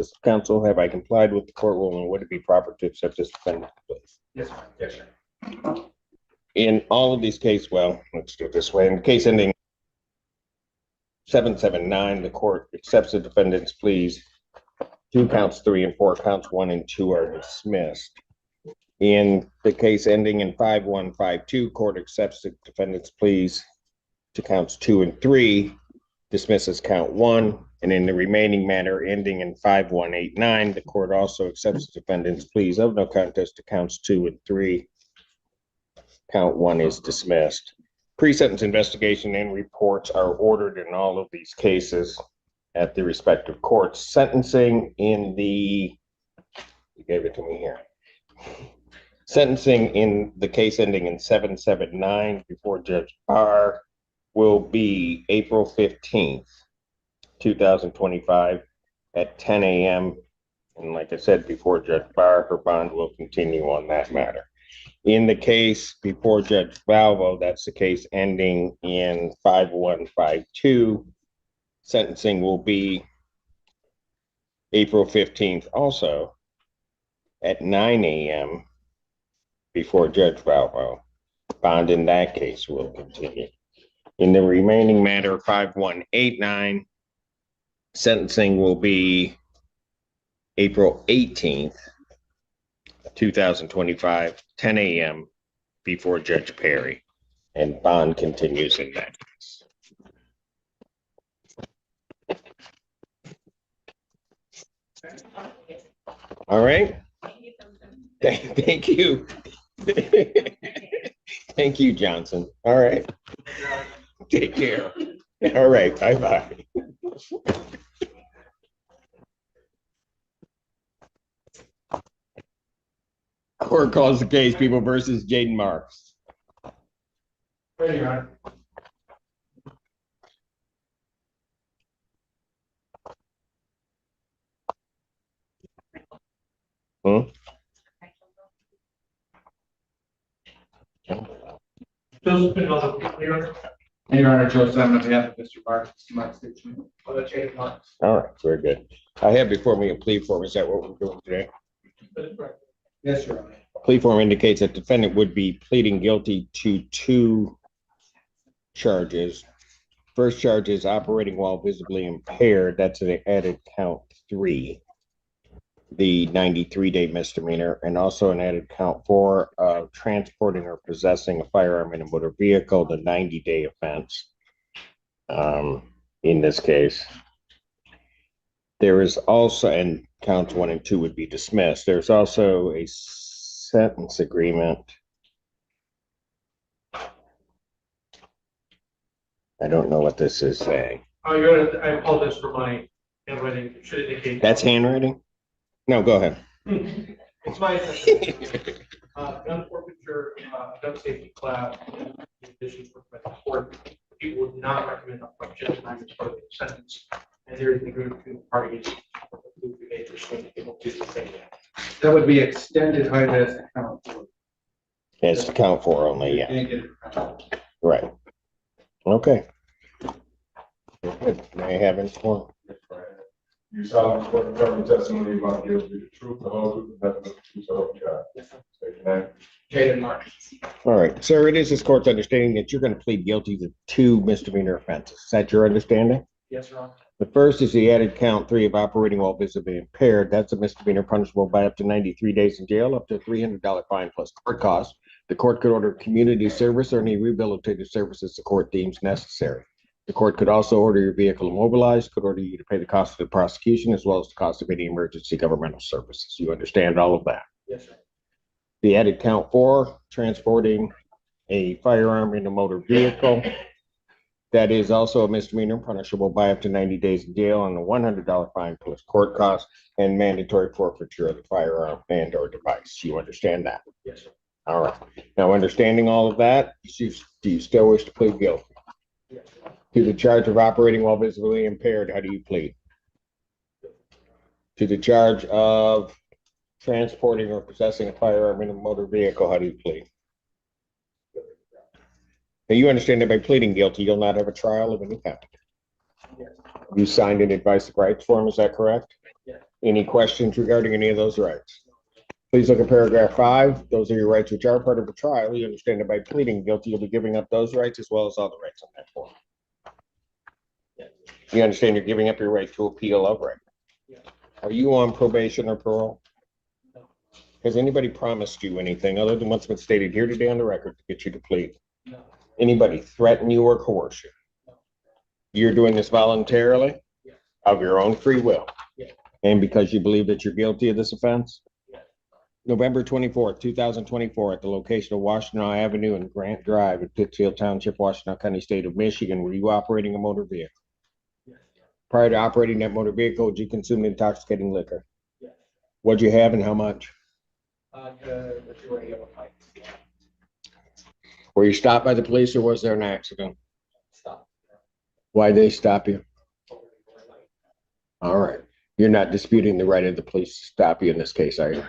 This counsel, have I complied with the court ruling? Would it be proper to accept this defendant, please? Yes, sir. Yes, sir. In all of these cases, well, let's do it this way. In the case ending 779, the court accepts the defendant's pleas. 2 counts 3 and 4, counts 1 and 2 are dismissed. In the case ending in 5152, court accepts the defendant's pleas to counts 2 and 3, dismisses count 1, and in the remaining matter ending in 5189, the court also accepts the defendant's pleas of no contest to counts 2 and 3. Count 1 is dismissed. Pre-sentence investigation and reports are ordered in all of these cases at the respective courts. Sentencing in the, you gave it to me here. Sentencing in the case ending in 779 before Judge Barr will be April 15th, 2025 at 10 a.m. And like I said before, Judge Barr, her bond will continue on that matter. In the case before Judge Valvo, that's the case ending in 5152, sentencing will be April 15th also at 9 a.m. before Judge Valvo. Bond in that case will continue. In the remaining matter, 5189, sentencing will be April 18th, 2025, 10 a.m. before Judge Perry, and bond continues in that case. All right. Thank you. Thank you, Johnson. All right. Take care. All right. Bye-bye. Court calls the case People versus Jaden Marks. Ready, Your Honor. Joseph Pinello, Your Honor. Your Honor, Joe Simon on behalf of Mr. Marks. All right, very good. I have before me a plea form. Is that what we're doing today? Yes, Your Honor. Plea form indicates that defendant would be pleading guilty to 2 charges. First charge is operating while visibly impaired. That's an added count 3, the 93-day misdemeanor, and also an added count 4 of transporting or possessing a firearm in a motor vehicle, the 90-day offense. In this case, there is also, and counts 1 and 2 would be dismissed. There's also a sentence agreement. I don't know what this is saying. Oh, Your Honor, I apologize for my handwriting. It should indicate. That's handwriting? No, go ahead. It's my gun forfeiture, gun safety class, in addition to the court. People would not recommend upfront jail time as part of the sentence. And there is an agreement between the parties. That would be extended height as to count 4. It's to count 4 only, yeah. Right. Okay. Good. May I have it for? You solemnly swear to cover the testimony about guilty, the truth, the whole truth, and nothing but the truth, so help you God. Yes, sir. State your name. Jaden Marks. All right, sir, it is this court's understanding that you're going to plead guilty to 2 misdemeanor offenses. Is that your understanding? Yes, Your Honor. The first is the added count 3 of operating while visibly impaired. That's a misdemeanor punishable by up to 93 days in jail, up to a $300 fine plus court costs. The court could order community service or any rehabilitative services the court deems necessary. The court could also order your vehicle immobilized, could order you to pay the cost of the prosecution as well as the cost of any emergency governmental services. You understand all of that? Yes, sir. The added count 4, transporting a firearm in a motor vehicle. That is also a misdemeanor punishable by up to 90 days in jail and a $100 fine plus court costs and mandatory forfeiture of the firearm and or device. You understand that? Yes, sir. All right. Now, understanding all of that, do you still wish to plead guilty? Yes, sir. To the charge of operating while visibly impaired, how do you plead? To the charge of transporting or possessing a firearm in a motor vehicle, how do you plead? Now, you understand that by pleading guilty, you'll not have a trial of any kind. Yes. You signed an advice of rights form, is that correct? Yes. Any questions regarding any of those rights? Please look at paragraph 5. Those are your rights which are part of the trial. You understand that by pleading guilty, you'll be giving up those rights as well as all the rights on that form. You understand you're giving up your right to appeal of right? Are you on probation or parole? Has anybody promised you anything other than what's been stated here today on the record to get you to plead? No. Anybody threaten you or coerce you? You're doing this voluntarily? Yes. Of your own free will? Yes. And because you believe that you're guilty of this offense? Yes. November 24th, 2024, at the location of Washtenaw Avenue and Grant Drive in Pittsfield Township, Washtenaw County, State of Michigan, were you operating a motor vehicle? Yes. Prior to operating that motor vehicle, did you consume intoxicating liquor? Yes. What'd you have and how much? The majority of my Were you stopped by the police or was there an accident? stop. Why'd they stop you? All right. You're not disputing the right of the police to stop you in this case, are you?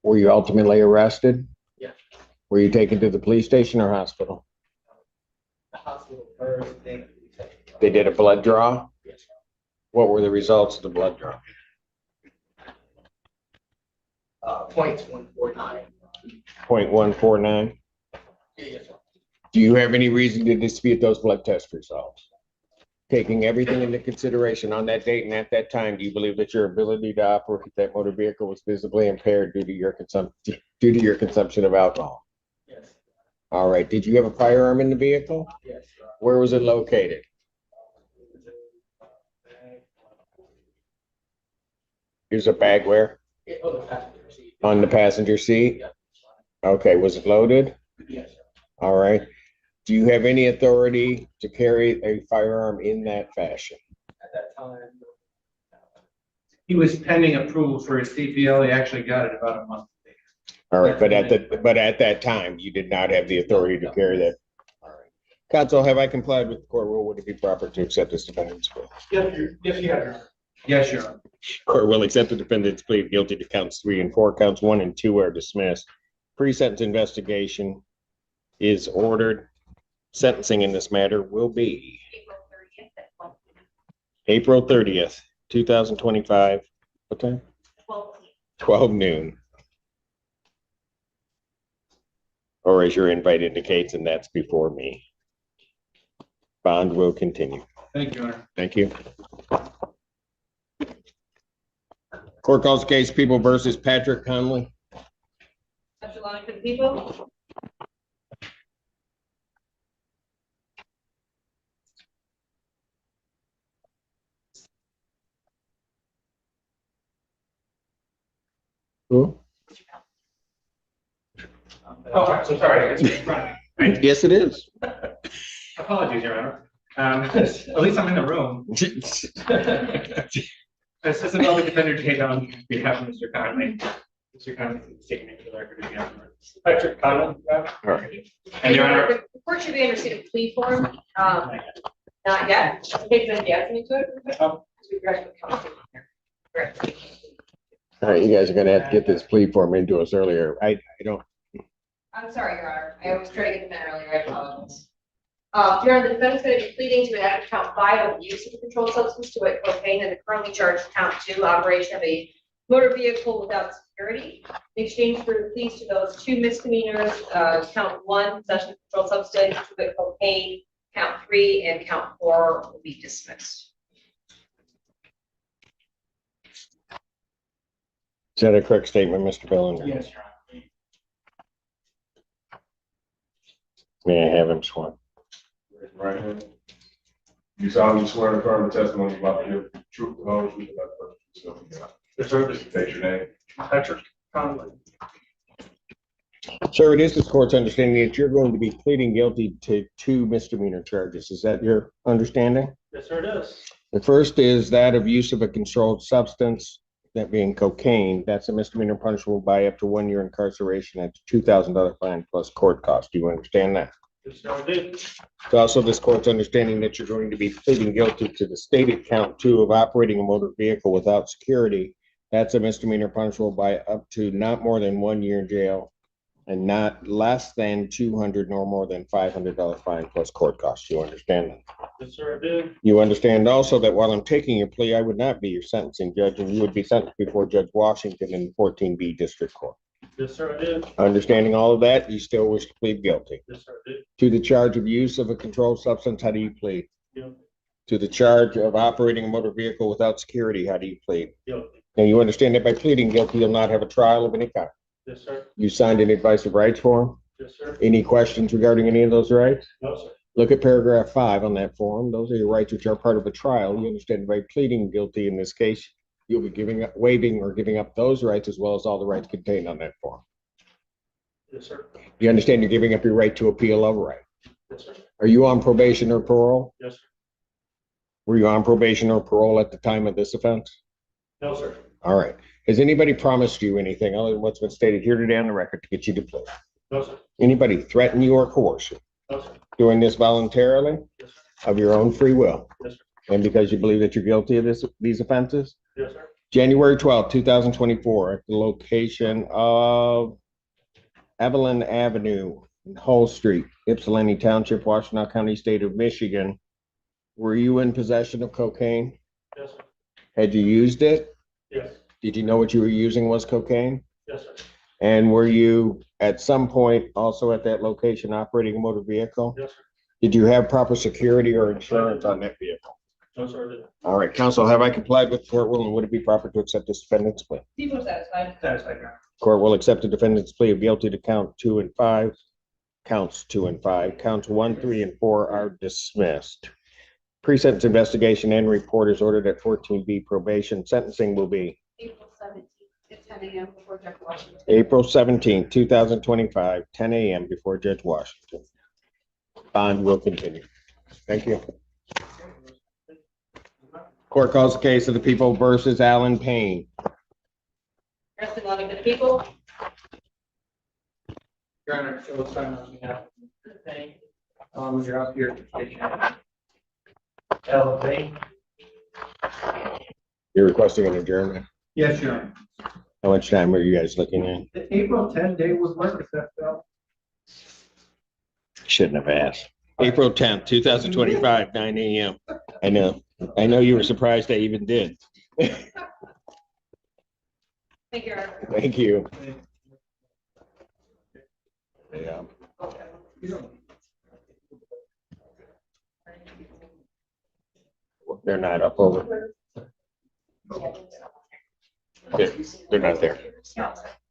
Were you ultimately arrested? Yes. Were you taken to the police station or hospital? The hospital first, then. They did a blood draw? Yes. What were the results of the blood draw? Points 149. 0.149. Yes, sir. Do you have any reason to dispute those blood test results? Taking everything into consideration on that date and at that time, do you believe that your ability to operate that motor vehicle was visibly impaired due to your consumption of alcohol? Yes. All right. Did you have a firearm in the vehicle? Yes. Where was it located? Here's a bag where? Oh, the passenger seat. On the passenger seat? Yep. Okay. Was it loaded? Yes, sir. All right. Do you have any authority to carry a firearm in that fashion? At that time. He was pending approval for his CPL. He actually got it about a month later. All right, but at that time, you did not have the authority to carry that. All right. Counsel, have I complied with the court rule? Would it be proper to accept this defendant's plea? Yes, you have. Yes, Your Honor. Court will accept the defendant's plea of guilty to counts 3 and 4. Counts 1 and 2 are dismissed. Pre-sentence investigation is ordered. Sentencing in this matter will be April 30th, 2025. What time? 12 noon. Or as your invite indicates, and that's before me. Bond will continue. Thank you, Your Honor. Thank you. Court calls the case People versus Patrick Conley. Such a lot of people. Who? Oh, so sorry. It's in front of me. Yes, it is. Apologies, Your Honor. At least I'm in the room. Assistant Public Defender Jay on behalf of Mr. Conley. Mr. Conley, statement for the record again. Patrick Conley. All right. And Your Honor. The court should be under receipt of plea form. Not yet. Take them guessing to it. All right, you guys are gonna have to get this plea form into us earlier. I don't. I'm sorry, Your Honor. I always try to get them in earlier. I apologize. Your Honor, the defendant's going to be pleading to an act of count 5 of use of a controlled substance to it cocaine, and the currently charged count 2 operation of a motor vehicle without security. In exchange for the pleas to those 2 misdemeanors, count 1 possession of controlled substance, to it cocaine, count 3, and count 4 will be dismissed. Is that a correct statement, Mr. Billender? Yes, Your Honor. May I have him sworn? Right hand. You solemnly swear to affirm the testimony about the truth, the whole truth, about the person. The service. State your name. Patrick Conley. Sir, it is this court's understanding that you're going to be pleading guilty to 2 misdemeanor charges. Is that your understanding? Yes, sir, it is. The first is that of use of a controlled substance, that being cocaine. That's a misdemeanor punishable by up to 1 year incarceration and $2,000 fine plus court cost. Do you understand that? Yes, sir, I did. It's also this court's understanding that you're going to be pleading guilty to the stated count 2 of operating a motor vehicle without security. That's a misdemeanor punishable by up to not more than 1 year in jail and not less than $200 nor more than $500 fine plus court costs. You understand that? Yes, sir, I do. You understand also that while I'm taking your plea, I would not be your sentencing judge, and you would be sentenced before Judge Washington in 14B District Court. Yes, sir, I do. Understanding all of that, you still wish to plead guilty. Yes, sir, I do. To the charge of use of a controlled substance, how do you plead? Guilty. To the charge of operating a motor vehicle without security, how do you plead? Guilty. Now, you understand that by pleading guilty, you'll not have a trial of any kind. Yes, sir. You signed an advice of rights form. Yes, sir. Any questions regarding any of those rights? No, sir. Look at paragraph 5 on that form. Those are your rights which are part of a trial. You understand by pleading guilty in this case, you'll be waiving or giving up those rights as well as all the rights contained on that form. Yes, sir. You understand you're giving up your right to appeal of right. Yes, sir. Are you on probation or parole? Yes, sir. Were you on probation or parole at the time of this offense? No, sir. All right. Has anybody promised you anything other than what's been stated here today on the record to get you to plea? No, sir. Anybody threaten you or coerce you? No, sir. Doing this voluntarily Yes, sir. of your own free will? Yes, sir. And because you believe that you're guilty of these offenses? Yes, sir. January 12th, 2024, at the location of Evelyn Avenue, Hull Street, Ypsilanti Township, Washtenaw County, State of Michigan. Were you in possession of cocaine? Yes, sir. Had you used it? Yes. Did you know what you were using was cocaine? Yes, sir. And were you at some point also at that location operating a motor vehicle? Yes, sir. Did you have proper security or insurance on that vehicle? No, sir, I did. All right, counsel, have I complied with court rule and would it be proper to accept this defendant's plea? People are satisfied. Satisfied, Your Honor. Court will accept the defendant's plea of guilty to counts 2 and 5. Counts 1, 3, and 4 are dismissed. Pre-sentence investigation and report is ordered at 14B probation. Sentencing will be April 17th at 10 a.m. before Judge Washington. April 17, 2025, 10 a.m. before Judge Washington. Bond will continue. Thank you. Court calls the case of the people versus Alan Payne. Resting on the people. Your Honor, show sign on behalf of the thing. You're up here. Elevate. You're requesting an adjournment. Yes, Your Honor. How much time are you guys looking at? The April 10 day was work, if that fell. Shouldn't have asked. April 10th, 2025, 9 a.m. I know you were surprised I even did. Thank you, Your Honor. Thank you. Yeah. They're not up over. They're not there.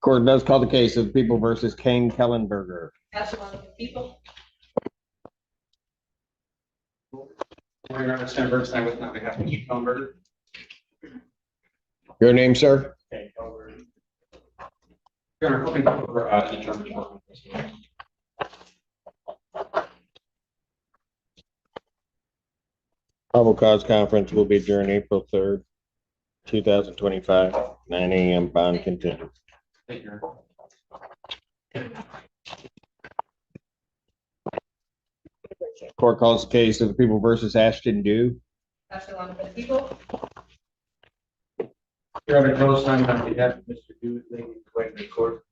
Court does call the case of the people versus Kane Kellenberger. Resting on the people. Your Honor, Sam Bernstein with on behalf of Keith Kellenberger. Your name, sir? Your Honor, hoping for the judge. Probable cause conference will be adjourned April 3rd, 2025, 9 a.m. Bond continued. Thank you, Your Honor. Court calls the case of the people versus Ashton Dew. Resting on the people. Your Honor, Joe signed on behalf of Mr. Dew, leading the way to the court.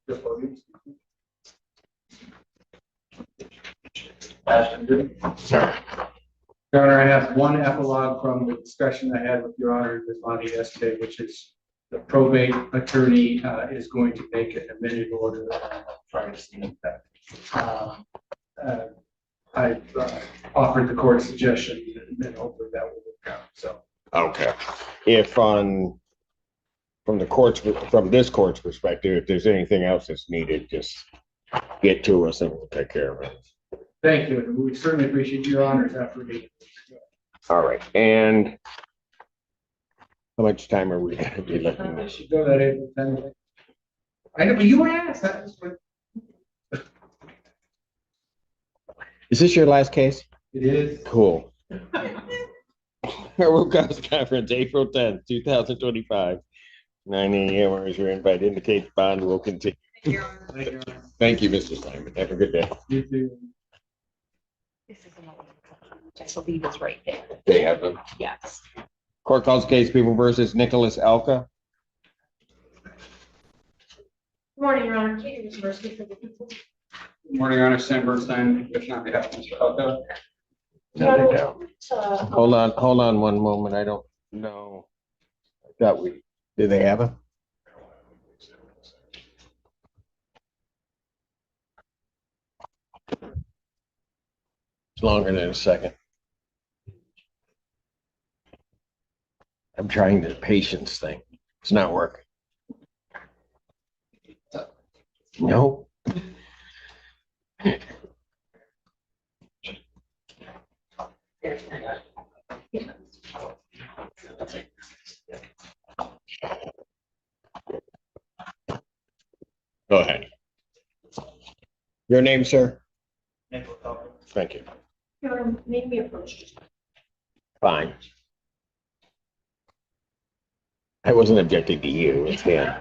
Ashton Dew. Sir. Your Honor, I have one epilogue from the discussion I had with Your Honor with Lonnie yesterday, which is the probate attorney is going to make an amended order. Trying to see that. I offered the court suggestion and hopefully that will work out. So. Okay. If from this court's perspective, if there's anything else that's needed, just get to us and we'll take care of it. Thank you. We certainly appreciate Your Honor's effort. All right. And how much time are we going to be looking I at? should go that April 10th. I know, but you asked. That was what Is this your last case? it is. Cool. Probable cause conference, April 10th, 2025, 9 a.m. Where's your invite? Indicate bond will continue. Thank you, Your Honor. Thank you, Your Honor. Thank you, Mr. Simon. Have a good day. You too. This is another one, which I believe is right there. They have them. Yes. Court calls case people versus Nicholas Elka. Good morning, Your Honor. Katie Wisniewski for the people. Good morning, Your Honor. Sam Bernstein, on behalf of Mr. Elka. No, they don't. Hold on one moment. I don't know. I thought do they have it? It's longer than a second. I'm trying the patience thing. It's not working. No. Go ahead. Your name, sir? Thank you. Maybe approach. Fine. I wasn't objecting to you. It's him.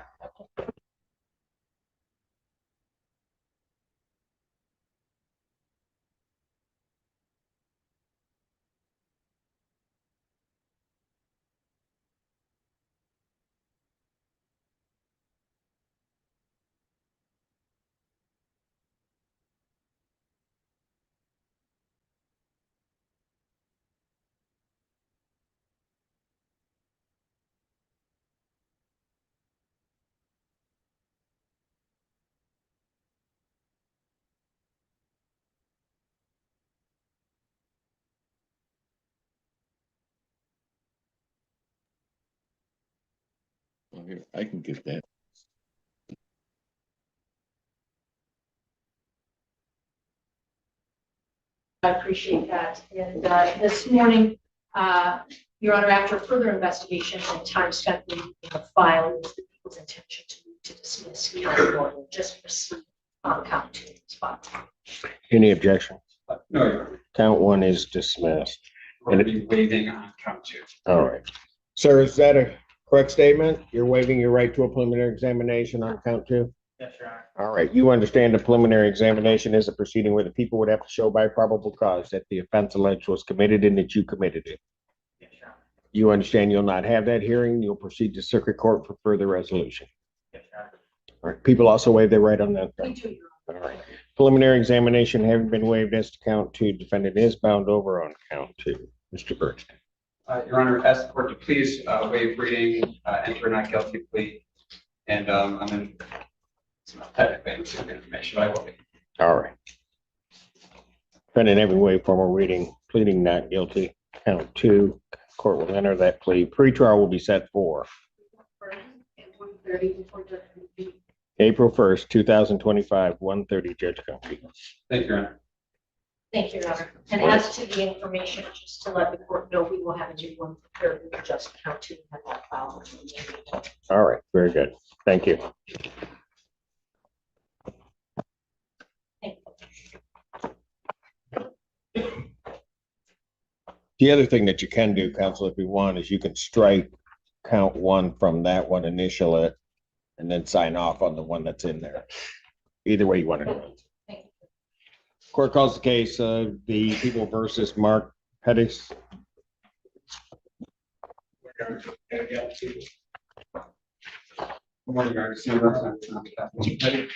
I can get that. I appreciate that. And this morning, Your Honor, after further investigation and time spent reviewing the file, it was the people's intention to dismiss count one and just proceed on count two. Spot. Any objection? No, Your Honor. Count one is dismissed. We're going to be waiving on count two. All right. Sir, is that a correct statement? You're waiving your right to a preliminary examination on count two? Yes, Your Honor. All right. You understand the preliminary examination is a proceeding where the people would have to show by probable cause that the offense alleged was committed and that you committed it. Yes, Your Honor. You understand you'll not have that hearing. You'll proceed to circuit court for further resolution. Yes, Your Honor. All right. People also waive their right on that. Me too, Your Honor. All right. Preliminary examination having been waived as to count two, defendant is bound over on count two. Mr. Birch. Your Honor, ask the court to please waive reading, enter not guilty plea. And I'm in some technically inclusive information, but I will be. All right. Defendant having waived formal reading, pleading not guilty, count two. Court will enter that plea. Pretrial will be set for April 1st, 2025, 1:30 Judge County. Thank you, Your Honor. Thank you, Your Honor. And as to the information, just to let the court know, we will have a new one prepared with just count two and have that file. All right, very good. Thank you. Thank The other thing that you can do, counsel, if you want, is you can strike count one from that one, initial it, and then sign off on the one that's in there. Either way you want to do it. Thank you. Court calls the case of the people versus Mark Pettis. Good morning, Your Honor. Sam Russell, on behalf of Mr. Petty.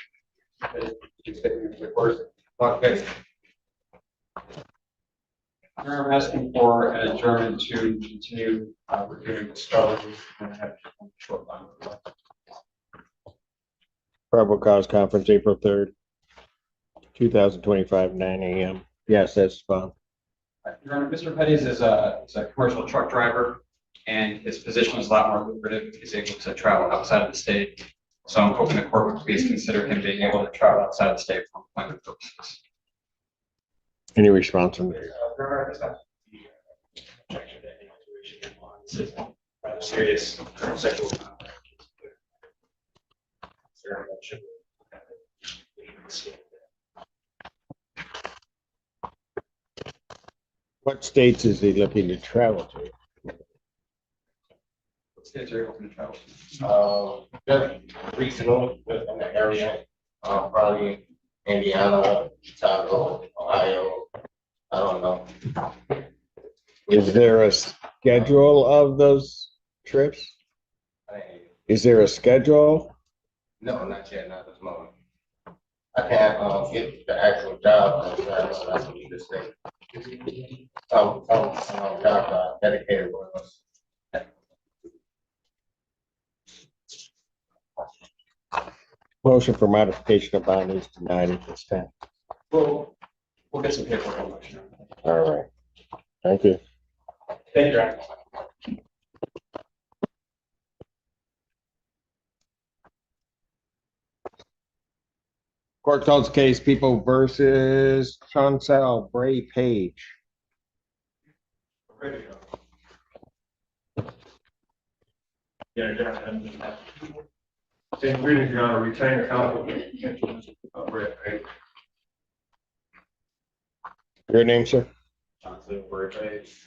I'm asking for an adjournment to continue reviewing discovery and have a short line. Probable cause conference, April 3rd, 2025, 9 a.m. Yes, that's fine. Your Honor, Mr. Petty's is a commercial truck driver, and his position is a lot more lucrative. He's able to travel outside of the state. So I'm hoping the court would please consider him being able to travel outside of the state for employment purposes. Any response from there? Rather serious sexual contact. What states is he looking to travel to? What states are you hoping to travel to? Just regional within the area, probably Indiana, Chicago, Ohio. I don't know. Is there a schedule of those trips? Is there a schedule? No, not yet, not this moment. I can't get the actual job until I know that's what you just say. got dedicated ones. Motion for modification of bond is denied at this time. We'll get some paperwork on that. All right. Thank you. Thank you, Your Honor. Court calls the case People versus Chancel Bray Page. Ready to go. Yeah, Your Honor. Same reading, Your Honor, retainer counsel. Brett, Your name, sir? Johnson, Brett.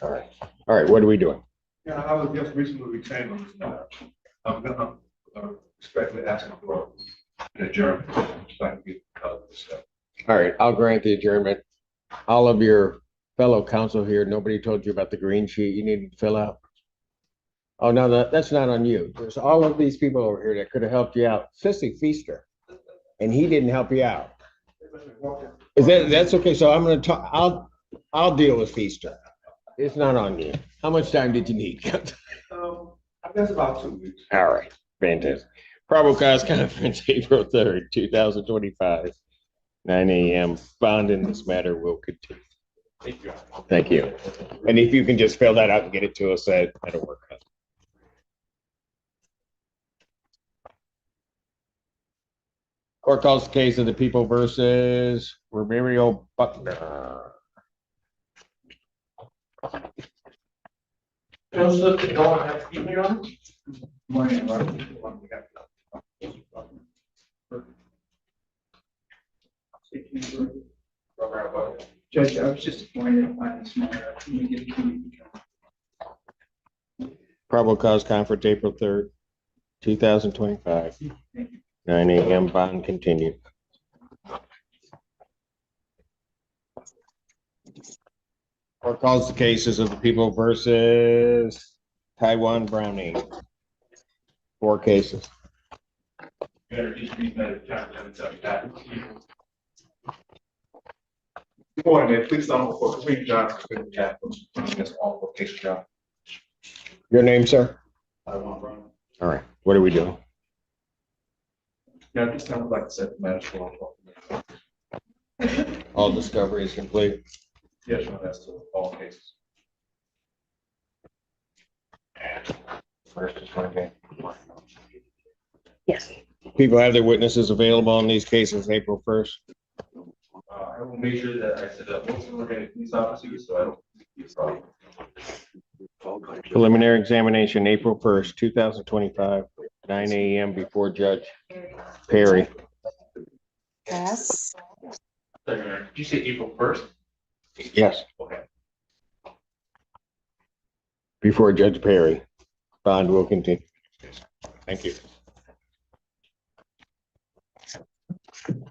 All right. All right, what are we doing? Yeah, I was just recently retained on this matter. I'm gonna respectfully ask for an adjournment. So I can get this stuff. All right, I'll grant the adjournment. All of your fellow counsel here, nobody told you about the green sheet you needed to fill out? Oh, no, that's not on you. There's all of these people over here that could have helped you out. Sissy Feaster, and he didn't help you out. Is that's okay? So I'm gonna talk, I'll deal with Feaster. It's not on you. How much time did you need? I guess about 2 weeks. All right, fantastic. Probable cause conference, April 3rd, 2025, 9 a.m. Bond in this matter will continue. Thank you. Thank you. And if you can just fill that out and get it to us, that'll work out. Court calls the case of the People versus Romerio Buckner. Joseph, you don't have to be here on? Morning, Judge, I was just appointed on this matter. Can you get it? Probable cause conference, April 3rd, 2025, 9 a.m. Bond continued. Court calls the cases of the People versus Taiwan Browning. 4 cases. Good morning, man. Please don't report. Kareem Johnson, Kareem Johnson. That's all for case job. Your name, sir? Taiwan Brown. All right, what are we doing? Yeah, at this time, I'd like to set the matter for. All discovery is complete. Yes, no, that's to all cases. First is Monday. Yes. People have their witnesses available on these cases April 1st. I will make sure that I set up most of the police officers, so I don't see a problem. Preliminary examination, April 1st, 2025, 9 a.m. before Judge Perry. Yes. Did you say April 1st? Yes, Okay. before Judge Perry. Bond will continue. Thank you.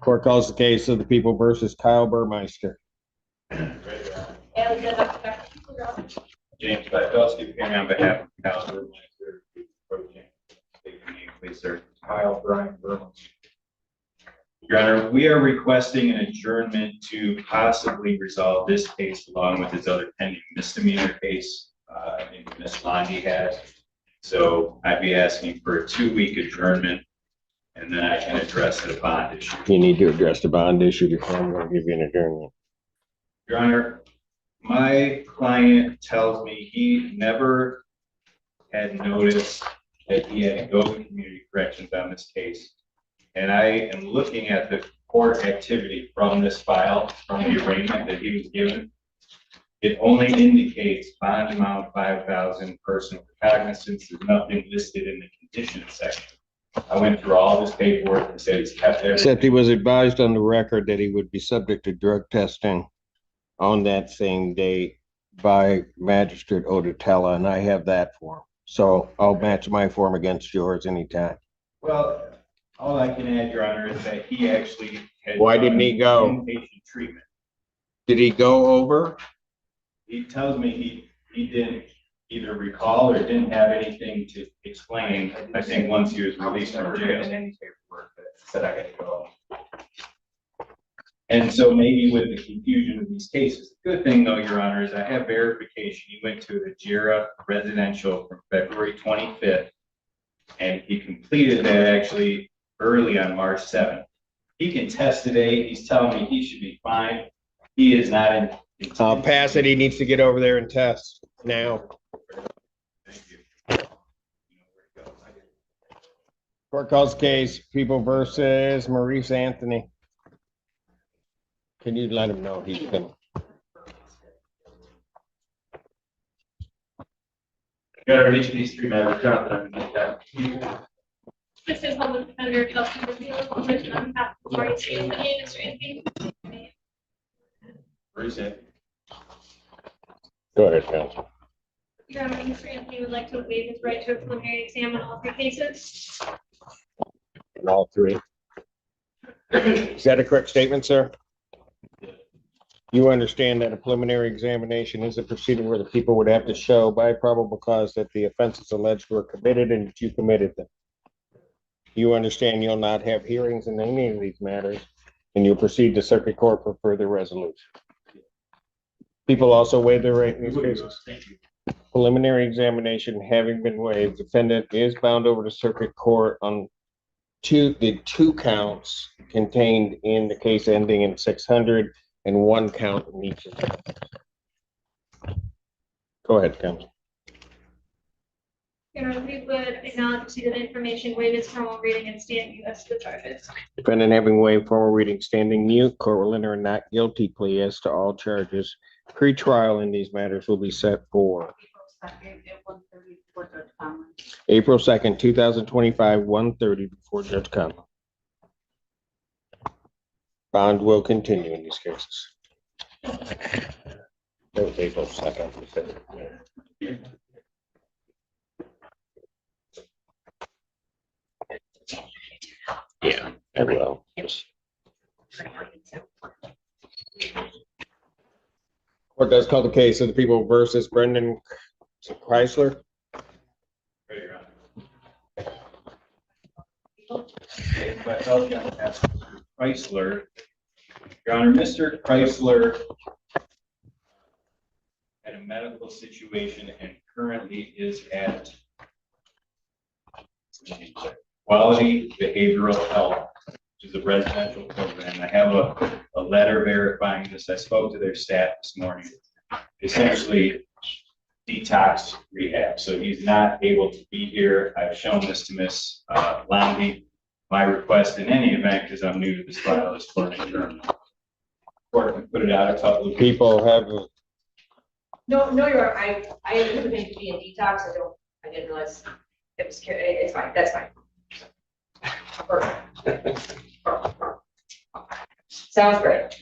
Court calls the case of the People versus Kyle Burmeister. James Vitowski, appearing on behalf of Councilor Minister Kyle Brian Burmeister. Your Honor, we are requesting an adjournment to possibly resolve this case along with his other pending misdemeanor case Ms. Londi has. So I'd be asking for a 2-week adjournment, and then I can address the bond issue. You need to address the bond issue before I'm going to give you an adjournment. Your Honor, my client tells me he never had noticed that he had to go to community corrections on this case. And I am looking at the court activity from this file, from the arraignment that he was given. It only indicates bond amount 5,000, personal cognizance. There's nothing listed in the conditions section. I went through all this paperwork and said he's kept everything. Except he was advised on the record that he would be subject to drug testing on that same day by Magistrate Odetella, and I have that form. So I'll match my form against yours anytime. Well, all I can add, Your Honor, is that he actually had. Why didn't he go? Inpatient treatment. Did he go over? He tells me he didn't either recall or didn't have anything to explain. I think once he was released from jail. In any paperwork that said I had to go. And so maybe with the confusion of these cases, the good thing though, Your Honor, is I have verification. He went to the JIRA residential from February 25th. And he completed that actually early on March 7th. He can test today. He's telling me he should be fine. He is not in. I'll pass it. He needs to get over there and test now. Thank you. Court calls case People versus Maurice Anthony. Can you let him know he's been? Got each of these three matters, Jonathan, that. This is Public Defender Kelsey Reveal, on behalf of Maurice Anthony. Mr. Anthony. Go ahead, counsel. Your Honor, Mr. Anthony would like to waive his right to a preliminary exam in all three cases. In all three. Is that a correct statement, sir? You understand that a preliminary examination is a proceeding where the people would have to show by probable cause that the offenses alleged were committed and that you committed them. You understand you'll not have hearings in any of these matters, and you'll proceed to circuit court for further resolution. People also waive their right in these cases. Thank you. Preliminary examination having been waived, defendant is bound over to circuit court on the two counts contained in the case ending in 600 and one count in each of them. Go ahead, counsel. Your Honor, we would acknowledge receipt of information, waive its formal reading, and stand U.S. the charges. Defendant having waived formal reading, standing mute, court will enter a not guilty plea as to all charges. Pre-trial in these matters will be set for April 2nd, 2025, 1:30 before Judge Conlon. Bond will continue in these cases. That was April 2nd. Yeah, I will. Court does call the case of the People versus Brendan Chrysler. Ready, Your Honor. Myself, Chrysler. Your Honor, Mr. Chrysler had a medical situation and currently is at Quality Behavioral Health, which is a residential program. I have a letter verifying this. I spoke to their staff this morning. Essentially detox rehab. So he's not able to be here. I've shown this to Ms. Landy. My request in any event, because I'm new to this file, is for an adjournment. Court can put it out a couple of People have, No, you're, I didn't think to be in detox. I didn't realize it was, it's fine, that's fine. Perfect. Sounds great.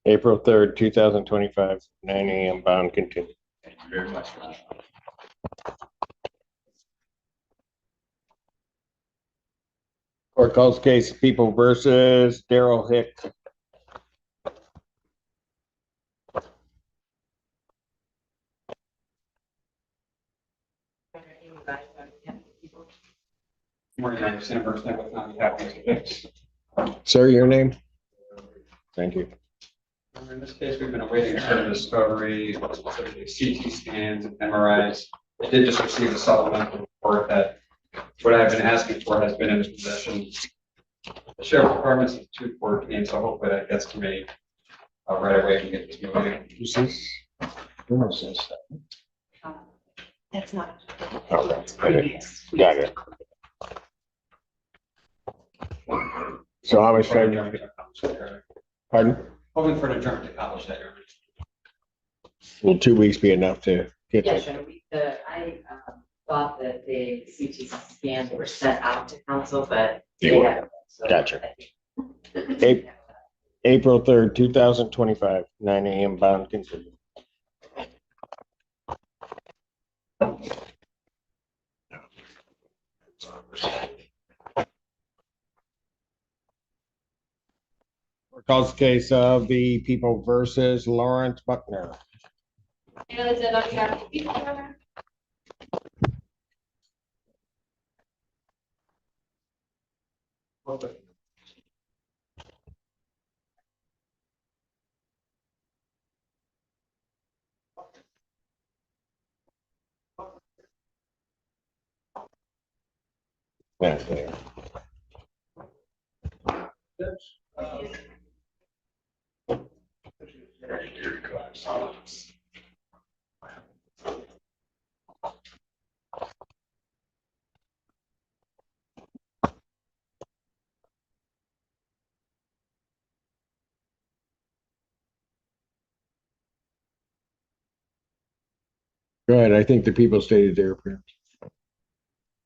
April 3rd, 2025, 9 a.m. bound continue. Thank you very much. Court calls case People versus Daryl Hick. Morning, I understand first name with not happening to fix. Sir, your name? Thank you. In this case, we've been awaiting further discovery, specifically CT scans and MRIs. I did just receive a supplemental report that what I've been asking for has been in possession. The sheriff's department's at 214, so hopefully that gets to me right away and get this moving. Who's this? Who is this? That's not. Okay, got it. So how much time? Pardon? Hoping for an adjournment to accomplish that. Will 2 weeks be enough to get Yeah, that? sure. I thought that the CT scans were sent out to council, but They they were. haven't. So Gotcha. I think- April 3rd, 2025, 9 a.m. bound continue. Calls the case of the People versus Lawrence Buckner. And is it on behalf of the people, Your Honor? Not there. Go ahead. I think the people stated their appearance.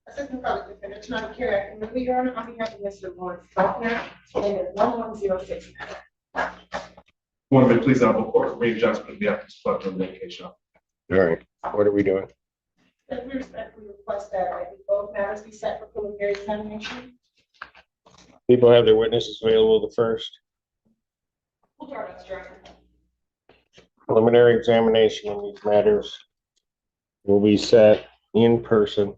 Assistant Public Defender, tonight, Carrie, I can move your honor on behalf of Mr. Lawrence Faulkner, and it's 1106. Want to be pleased, honorable court, Ray Johnson, on behalf of this collector of medication. All right. What are we doing? That we respectfully request that I think both matters be set for preliminary examination. People have their witnesses available the first. We'll do our best, Your Honor. Preliminary examination on these matters will be set in person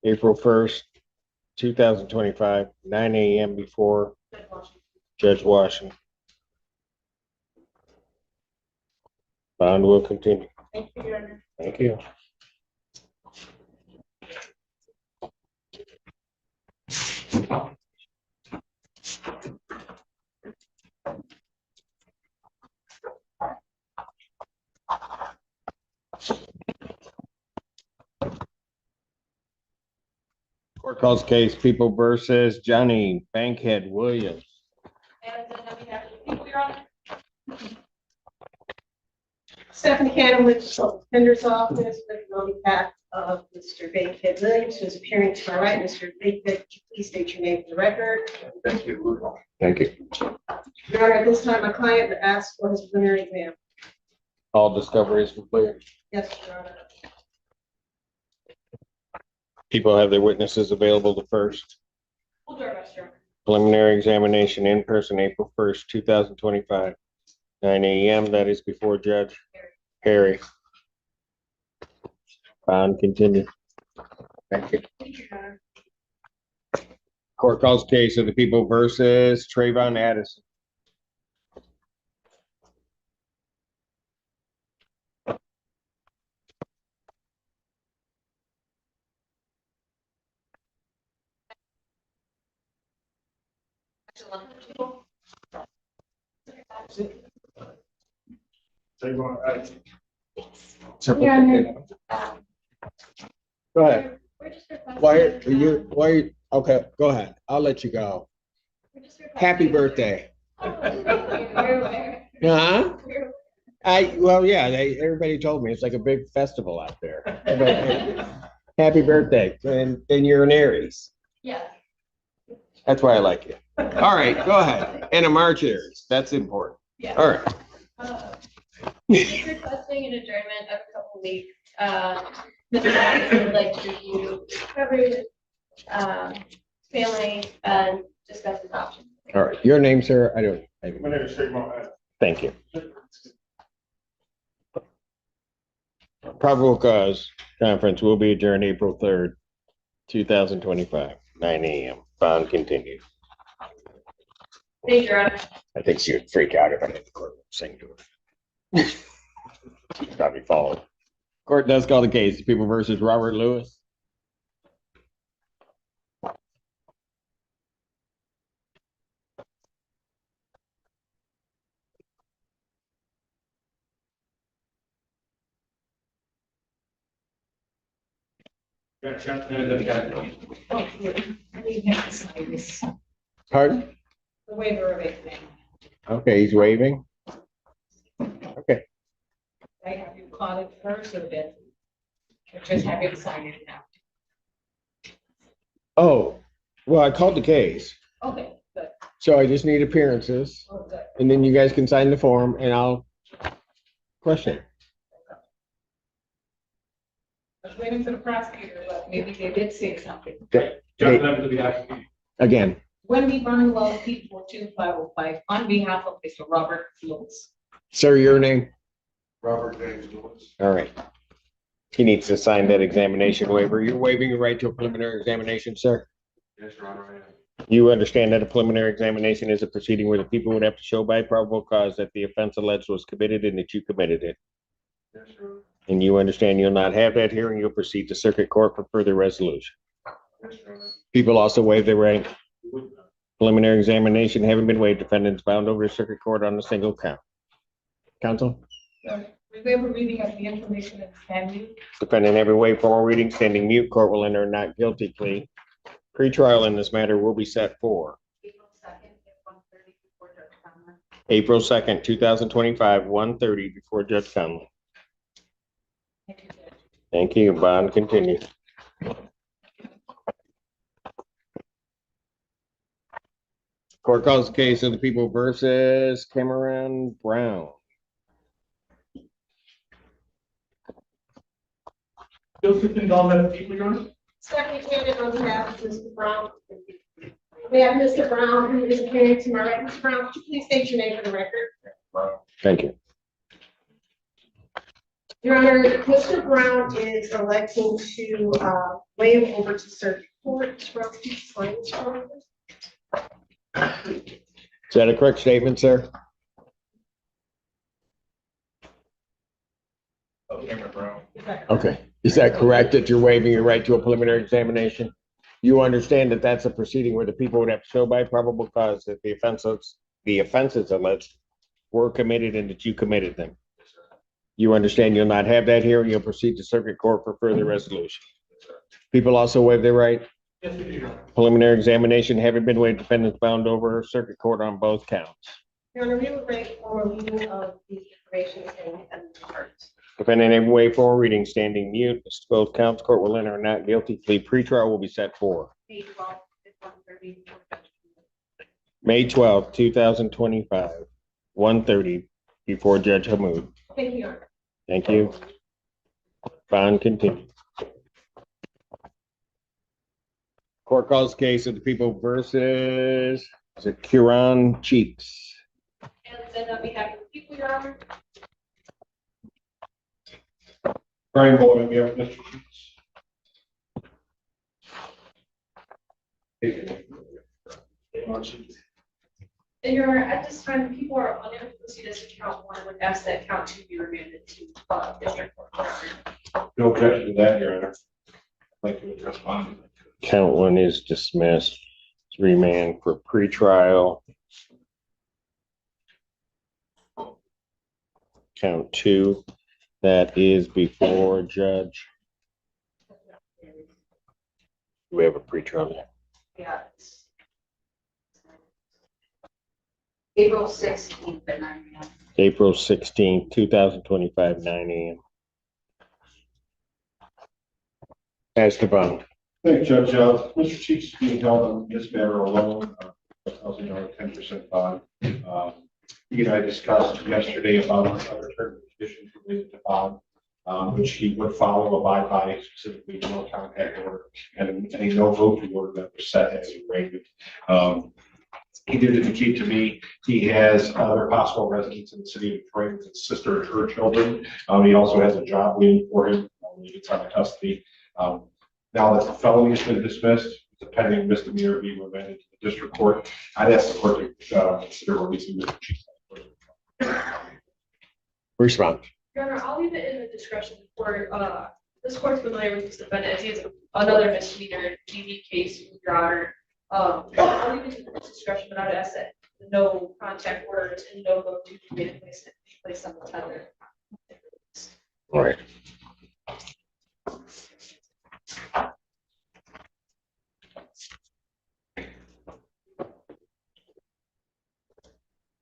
April 1st, 2025, 9 a.m. before Judge Washington. Bond will continue. Thank you, Your Honor. Thank you. Court calls case People versus Johnny Bankhead Williams. And then on behalf of the people, Your Honor. Stephanie Cannon with the Public Defender's Office, with on behalf of Mr. Bankhead Williams, who is appearing to my right. Mr. Bankhead, could you please state your name for the record? Thank you. Thank you. Your Honor, at this time, my client would ask for his preliminary exam. All discovery is complete. Yes, Your Honor. People have their witnesses available the first. We'll do our best, Your Honor. Preliminary examination in person, April 1st, 2025, 9 a.m. That is before Judge Harry. Bond continue. Thank you. Thank you, Your Honor. Court calls case of the People versus Trayvon Addison. Go ahead. We're just requesting. Why, okay, go ahead. I'll let you go. We're just requesting- Happy birthday. Oh, thank you. We're aware. Huh? We're aware. Well, yeah, everybody told me it's like a big festival out there. Happy birthday. And you're an Aries. Yeah. That's why I like you. All right, go ahead. And a March Aries. That's important. Yeah. All right. Just requesting an adjournment of a couple weeks. Mr. Robinson would like to review recovery, family, and discuss his options. All right. Your name, sir? My name is Cedric. Thank you. Probable cause conference will be adjourned April 3rd, 2025, 9 a.m. Bond continued. Thank you, Your Honor. I think she would freak out if I had the court sing to her. She'd probably follow. Court does call the case. People versus Robert Lewis. Oh, here. I need him to sign this. Pardon? The waiver of exam. Okay, he's waving. Okay. I have you call it first or then? Or just have you sign it now? Oh, well, I called the case, Okay, good. so I just need appearances, Oh, good. and then you guys can sign the form, and I'll question it. I was waiting for the prosecutor, but maybe they did say something. Again, Wendy Barnwell, P 42505, on behalf of Mr. Robert Lewis. sir, your name? Robert James Lewis. All right. He needs to sign that examination waiver. You're waiving your right to a preliminary examination, sir? Yes, Your Honor, I am. You understand that a preliminary examination is a proceeding where the people would have to show by probable cause that the offense alleged was committed and that you committed it. Yes, Your Honor. And you understand you'll not have that hearing. You'll proceed to circuit court for further resolution. People also waive their right. Preliminary examination having been waived, defendants bound over to circuit court on a single count. Counsel? We waive a reading of the information and stand mute. Defendant having waived formal reading, standing mute, court will enter a not guilty plea. Pretrial in this matter will be set for April 2nd, 2025, 1:30 before Judge Conley. Thank you. Bond continued. Court calls the case of the people versus Cameron Brown. Joseph involvement people, Your Honor? Stephanie Cannon on behalf of Mr. Brown. We have Mr. Brown, who is appearing to my right. Mr. Brown, could you please state your name for the record? Thank you. Your Honor, Mr. Brown is electing to waive over to circuit court. Is that a correct statement, sir? Okay. Is that correct that you're waiving your right to a preliminary examination? You understand that that's a proceeding where the people would have to show by probable cause that the offenses alleged were committed and that you committed them. You understand you'll not have that here and you'll proceed to circuit court for further resolution. People also waive their right. Yes, we do, Your Honor. Preliminary examination having been waived, defendants bound over circuit court on both counts. Your Honor, we would waive for a reading of the information and the charts. Defendant having waived for reading, standing mute, both counts, court will enter a not guilty plea. Pretrial will be set for May 12th, 2025, 1:30 before Judge Hammoud. Thank you, Your Honor. Thank you. Bond continued. Court calls case of the people versus, is it Kieran Cheeks? And then on behalf of the people, Your Honor. Brian Boyd, on behalf of Mr. Cheeks. And Your Honor, at this time, people are unable to proceed as to count one. I would ask that count two be remanded to district court. No objection to that, Your Honor. I'd like to address bond. Count one is dismissed. It's remand for pretrial. Count two, that is before Judge. We have a pretrial there. Yeah. April 16th at 9 a.m. April 16th, 2025, 9 a.m. As to bond. Thank you, Judge. Mr. Cheeks is being held on this matter alone, $1,000 10% bond. He and I discussed yesterday about other terms and conditions related to bond, which he would follow, abide by, specifically no contact order and any no vote order that was set as arrangement. He did indicate to me he has other possible residents in the city of Detroit with his sister and her children. He also has a job waiting for him when he gets out of custody. Now that the felony has been dismissed, the pending misdemeanor being remanded to the district court, I'd ask the court to consider releasing Mr. Cheeks. Respond. Your Honor, I'll leave it in the discretion for, this court's familiar with this defendant, as he has another misdemeanor TV case, Your Honor. I'll leave it to the discretion, but I'd ask that no contact orders and no vote to be made placed on the tether. All right.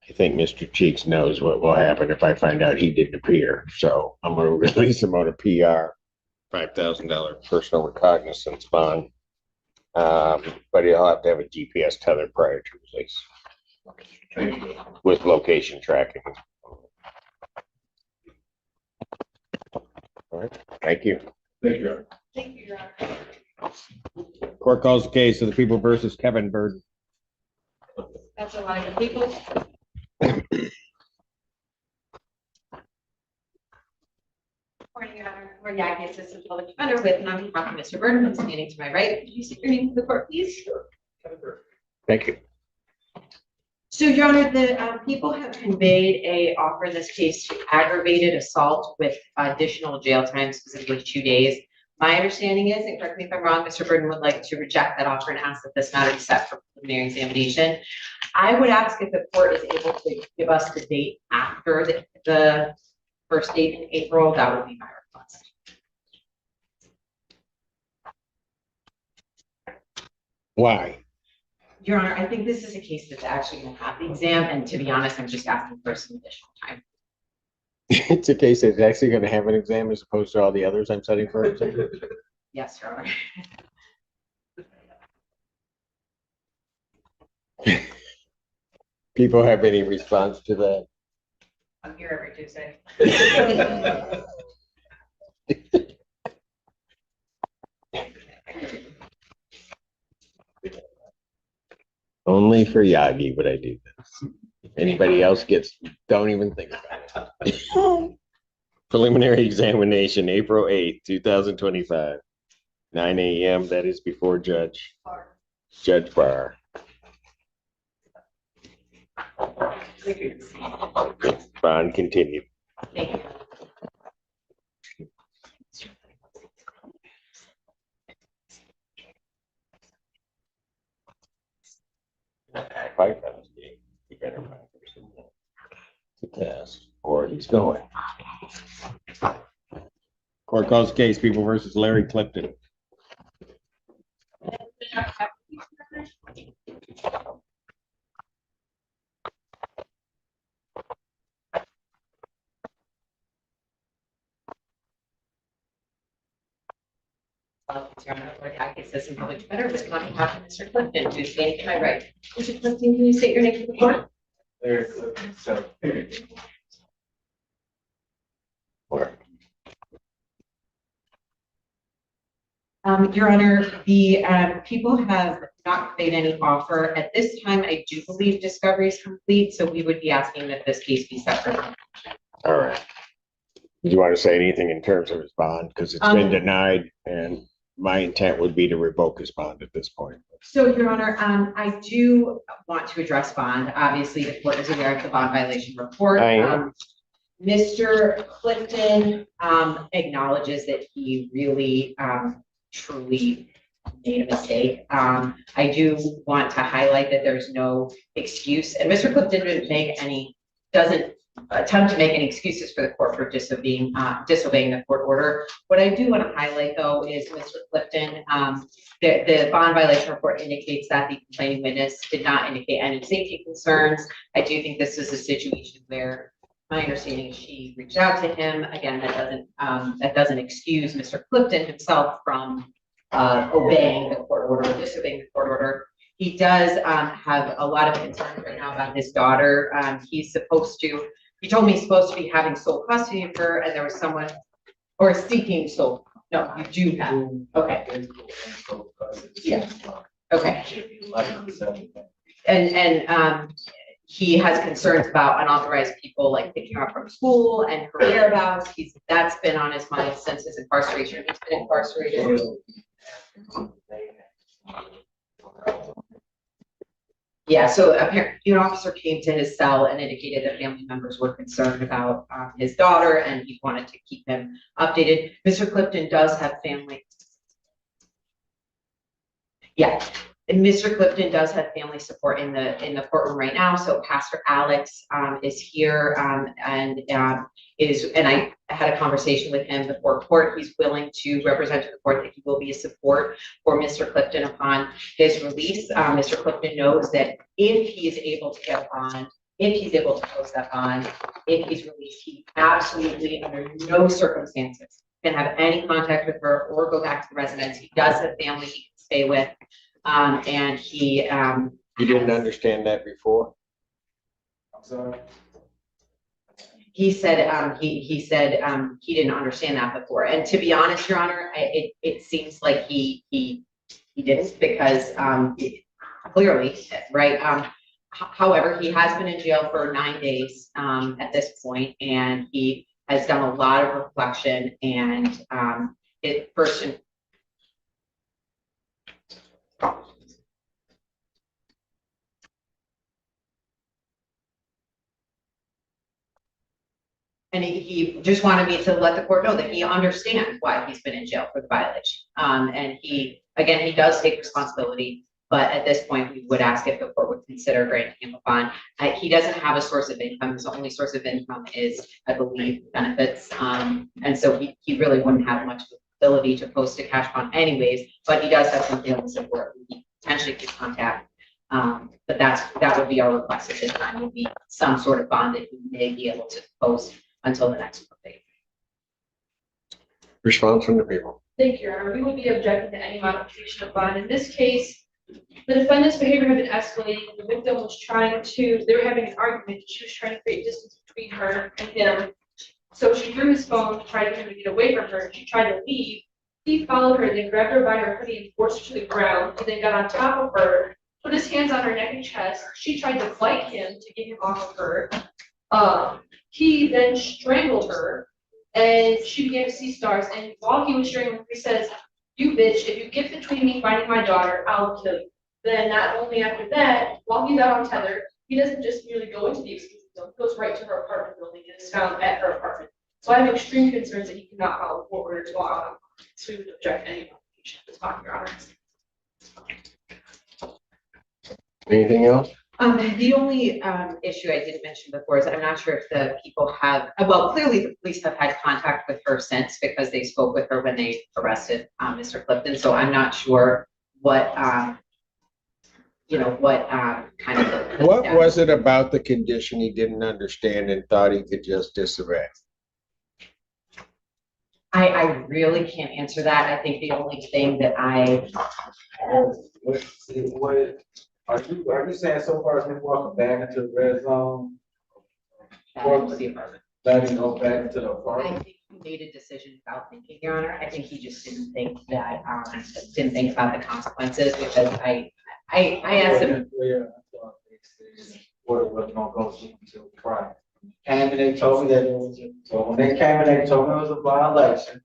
I think Mr. Cheeks knows what will happen if I find out he didn't appear. So I'm going to release him on a PR, $5,000 personal recognizance bond. But he'll have to have a GPS tether prior to release with location tracking. All right. Thank you. Thank you, Your Honor. Thank you, Your Honor. Court calls the case of the people versus Kevin Bird. That's a line of people. Morning, Your Honor. We're Agnes, Assistant Public Defender with and on behalf of Mr. Burton, who's standing to my right. Could you state your name for the court, please? Thank you. So, Your Honor, the people have conveyed a offer in this case to aggravated assault with additional jail time, specifically 2 days. My understanding is, and correct me if I'm wrong, Mr. Burton would like to reject that offer and ask that this matter be set for preliminary examination. I would ask if the court is able to give us the date after the first date in April. That would be my request. Why? Your Honor, I think this is a case that's actually going to have the exam, and to be honest, I'm just asking for some additional time. It's a case that's actually gonna have an exam as opposed to all the others I'm setting for exam. Yes, Your Honor. People have any response to that? I'm here every Tuesday. Only for Yagi would I do this. Anybody else don't even think about it. Preliminary examination, April 8th, 2025, 9 a.m. That is before Judge Barr. Bond continued. Thank you. You better find someone to test, or he's going. Court calls case People versus Larry Clifton. Your Honor, Lord, advocate says in public better, but on behalf of Mr. Clifton, who is standing to my right. Mr. Clifton, can you state your name for the court? Larry Clifton, so. Your Honor, the people have not made any offer. At this time, I do believe discovery is complete, so we would be asking that this case be separate. All right. Do you want to say anything in terms of his bond? Because it's been denied, and my intent would be to revoke his bond at this point. So, Your Honor, I do want to address bond. Obviously, the court is aware of the bond violation report. I am. Mr. Clifton acknowledges that he really truly made a mistake. I do want to highlight that there's no excuse, and Mr. Clifton doesn't attempt to make any excuses for the court for disobeying the court order. What I do want to highlight, though, is Mr. Clifton, the bond violation report indicates that the complaining witness did not indicate any safety concerns. I do think this is a situation where my understanding is she reached out to him. Again, that doesn't excuse Mr. Clifton himself from obeying the court order, disobeying the court order. He does have a lot of concerns right now about his daughter. He told me he's supposed to be having sole custody of her, and there was someone, or seeking sole. No, you do have. Okay. Yeah. Okay. And he has concerns about unauthorized people like picking her up from school and her whereabouts. That's been on his mind since his incarceration. He's been incarcerated. Yeah, so apparently an officer came to his cell and indicated that family members were concerned about his daughter, and he wanted to keep him updated. Mr. Clifton does have family. Yeah, and Mr. Clifton does have family support in the courtroom right now. So Pastor Alex is here and I had a conversation with him before court. He's willing to represent to the court that he will be a support for Mr. Clifton upon his release. Mr. Clifton knows that if he is able to get a bond, if he's able to post that bond, if he's released, he absolutely under no circumstances can have any contact with her or go back to the residence. He does have family he can stay with. And he You didn't understand that before? I'm sorry. He said he didn't understand that before. And to be honest, Your Honor, it seems like he didn't, because clearly, right? However, he has been in jail for 9 days at this point, and he has done a lot of reflection, and And he just wanted me to let the court know that he understands why he's been in jail for the violation. And he does take responsibility, but at this point, we would ask if the court would consider granting him a bond. He doesn't have a source of income. His only source of income is, I believe, benefits. And so he really wouldn't have much ability to post a cash bond anyways, but he does have something on the support. He potentially could contact. But that would be our request at this time, would be some sort of bond that he may be able to post until the next court date. Response from the people. Thank you, Your Honor. We will be objecting to any modification of bond. In this case, the defendant's behavior had been escalating. The victim was they were having an argument. She was trying to create distance between her and him. So she threw his phone to try to get him to get away from her. She tried to leave. He followed her, then grabbed her by her hoodie and forced her to the ground. He then got on top of her, put his hands on her neck and chest. She tried to fight him to get him off of her. He then strangled her, and she began to see stars. And while he was strangling her, he says, "You bitch, if you get between me finding my daughter, I'll kill you." Then not only after that, while he's out on tether, he doesn't just merely go into the exclusive zone, he goes right to her apartment building and is found at her apartment. So I have extreme concerns that he cannot follow court orders while out on bond. So we would object to any modification of this bond, Your Honor. Anything else? The only issue I did mention before is I'm not sure if the people have, well, clearly the police have had contact with her since because they spoke with her when they arrested Mr. Clifton. So I'm not sure what, kind of. What was it about the condition he didn't understand and thought he could just disobey? I really can't answer that. I think the only thing that Are you saying so far as him walking back into the red zone? Letting him go back into the I apartment? think he made a decision without thinking, Your Honor. I think he just didn't think that, didn't think about the consequences because I asked him. What was gonna go to Friday. Came and they told me that it was, so when they came and they told me it was a violation,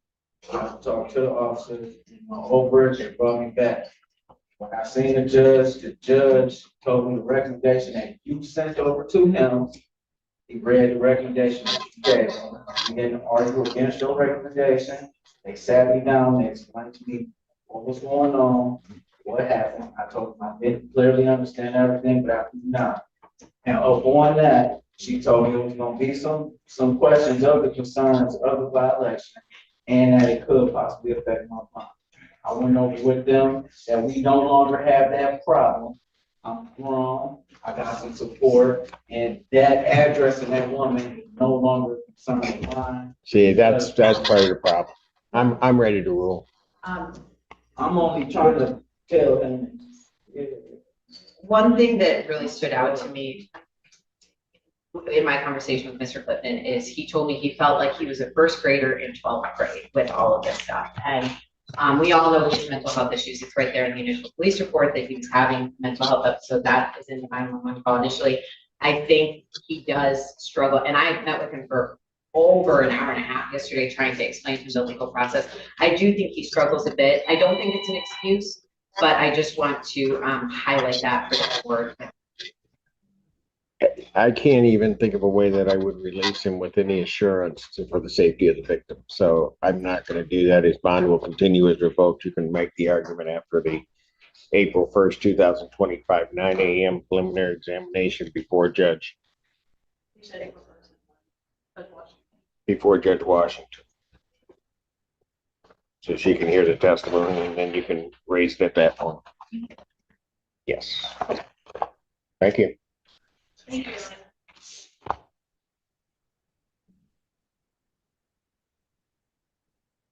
I talked to the officers, over it, they brought me back. When I seen the judge told me the recommendation that you sent over to him. He read the recommendation that you gave him. He didn't argue against your recommendation. They sat me down, they explained to me what was going on, what happened. I told them I didn't clearly understand everything, but I could not. And upon that, she told me it was gonna be some questions of the concerns of the violation and that it could possibly affect my bond. I went over with them that we no longer have that problem. I'm grown, I got some support, and that address and that woman is no longer a concern of mine. See, that's part of the problem. I'm ready to rule. I'm only trying to tell them. One thing that really stood out to me in my conversation with Mr. Clifton is he told me he felt like he was a first grader in 12th grade with all of this stuff. And we all know his mental health issues. It's right there in the initial police report that he was having mental health episode. That is in the 911 call initially. I think he does struggle. And I met with him for over an hour and a half yesterday trying to explain to him the legal process. I do think he struggles a bit. I don't think it's an excuse, but I just want to highlight that for the board. I can't even think of a way that I would release him with any assurance for the safety of the victim. So I'm not going to do that. His bond will continue as revoked. You can make the argument after the April 1st, 2025, 9 a.m. preliminary examination before Judge Washington. So she can hear the testimony and then you can raise it at that point. Yes. Thank you. Thank you.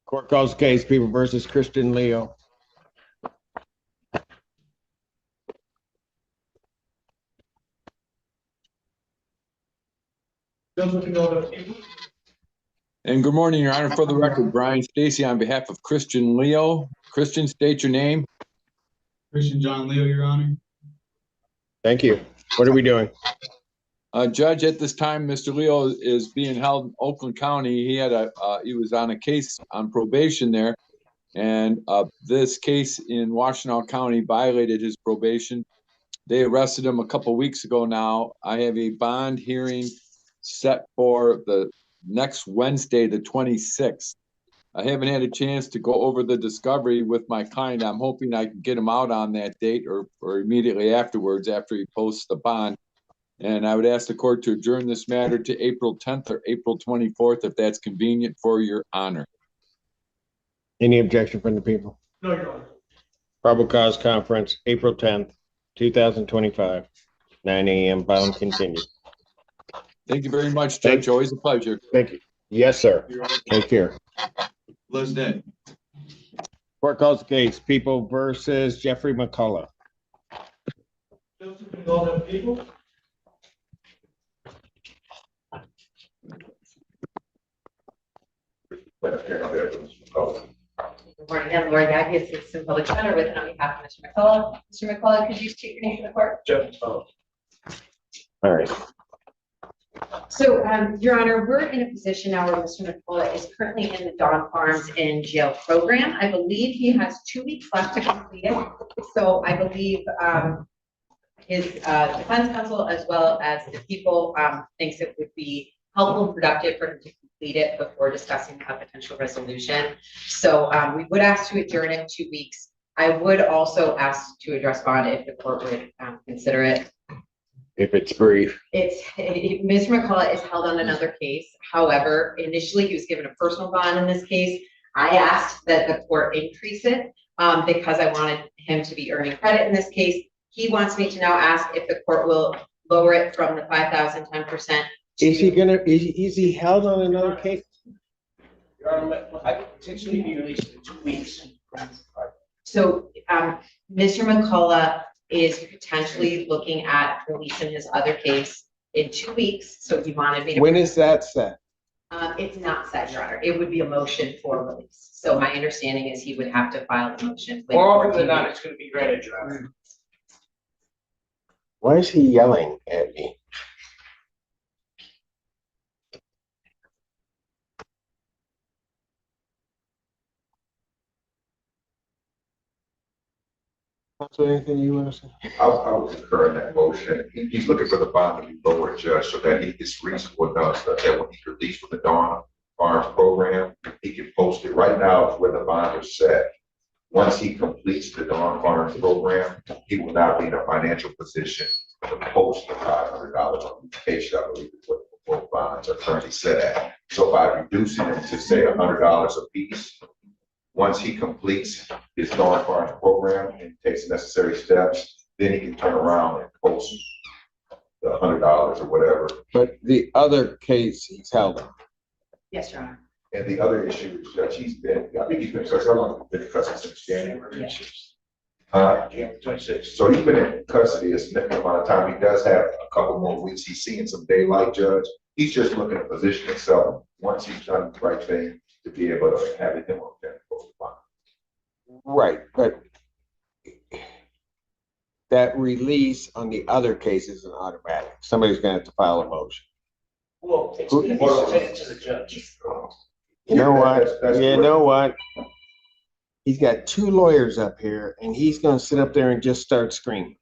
Court calls the case, People versus Christian Leo. And good morning, Your Honor. For the record, Brian Stacy on behalf of Christian Leo. Christian, state your name. Christian John Leo, Your Honor. Thank you. What are we doing? Judge, at this time, Mr. Leo is being held in Oakland County. He was on a case on probation there, and this case in Washtenaw County violated his probation. They arrested him a couple weeks ago now. I have a bond hearing set for the next Wednesday, the 26th. I haven't had a chance to go over the discovery with my client. I'm hoping I can get him out on that date or immediately afterwards after he posts the bond. And I would ask the court to adjourn this matter to April 10th or April 24th, if that's convenient for your honor. Any objection from the people? No, Your Honor. Probable cause conference, April 10th, 2025, 9 a.m. Bound continued. Thank you very much, Judge. Always a pleasure. Thank you. Yes, sir. Take care. Blessed day. Court calls the case, People versus Jeffrey McCullough. All the people? Good morning, I'm Lori Gaggy, Assistant Public Defender with and on behalf of Mr. McCullough. Mr. McCullough, could you state your name for the court? Jeff. All right. So, Your Honor, we're in a position now where Mr. McCullough is currently in the Dog Farms in Jail program. I believe he has 2 weeks left to complete it. So I believe his defense counsel, as well as the people, thinks it would be helpful and productive for him to complete it before discussing a potential resolution. So we would ask to adjourn it 2 weeks. I would also ask to address bond if the court would consider it. If it's brief. Mr. McCullough is held on another case. However, initially he was given a personal bond in this case. I asked that the court increase it because I wanted him to be earning credit in this case. He wants me to now ask if the court will lower it from the 5,000, 10%. Is he held on another case? I could potentially be released in 2 weeks. So Mr. McCullough is potentially looking at releasing his other case in 2 weeks. So he wanted me to. When is that set? It's not set, Your Honor. It would be a motion for release. So my understanding is he would have to file the motion. More often than not, it's going to be granted, Your Honor. Why is he yelling at me? Anything you want to say? I would concur in that motion. He's looking for the bond to be lowered, Judge, so that it's reasonable enough that when he's released from the Dawn Farms program, he can post it. Right now, where the bond is set. Once he completes the Dawn Farms program, he will not be in a financial position to post the $500 on each case. I believe is what both bonds are currently set at. So by reducing it to say $100 a piece, once he completes his Dawn Farms program and takes necessary steps, then he can turn around and post the $100 or whatever. But the other case he's held on. Yes, Your Honor. And the other issue is that I think he's been custody since January. January 26th. So he's been in custody a significant amount of time. He does have a couple more weeks. He's seeing some daylight, Judge. He's just looking to position himself once he's done the right thing to be able to have it him on that. Right, but that release on the other case isn't automatic. Somebody's gonna have to file a motion. Well, it's submitted to the judge. You know what? That's You know what? He's got 2 lawyers up here and he's gonna sit up there and just start screaming.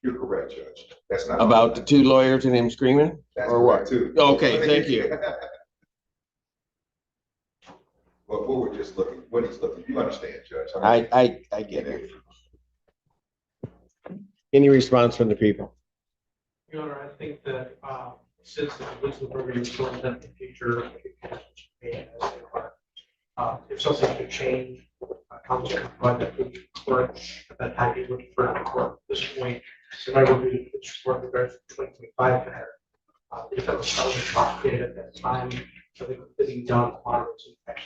You're correct, Judge. That's not about the 2 lawyers and him screaming? That's or what? too. Okay, thank you. But what we're just looking, what he's looking, you understand, Judge. I get it. Any response from the people? Your Honor, I think that since the legal program is still in the future, if something could change, counsel can provide that to the court at that time. He's looking for the court at this point. So I would be for regards to 2025 matter. If that was something complicated at that time, so they could be done on it.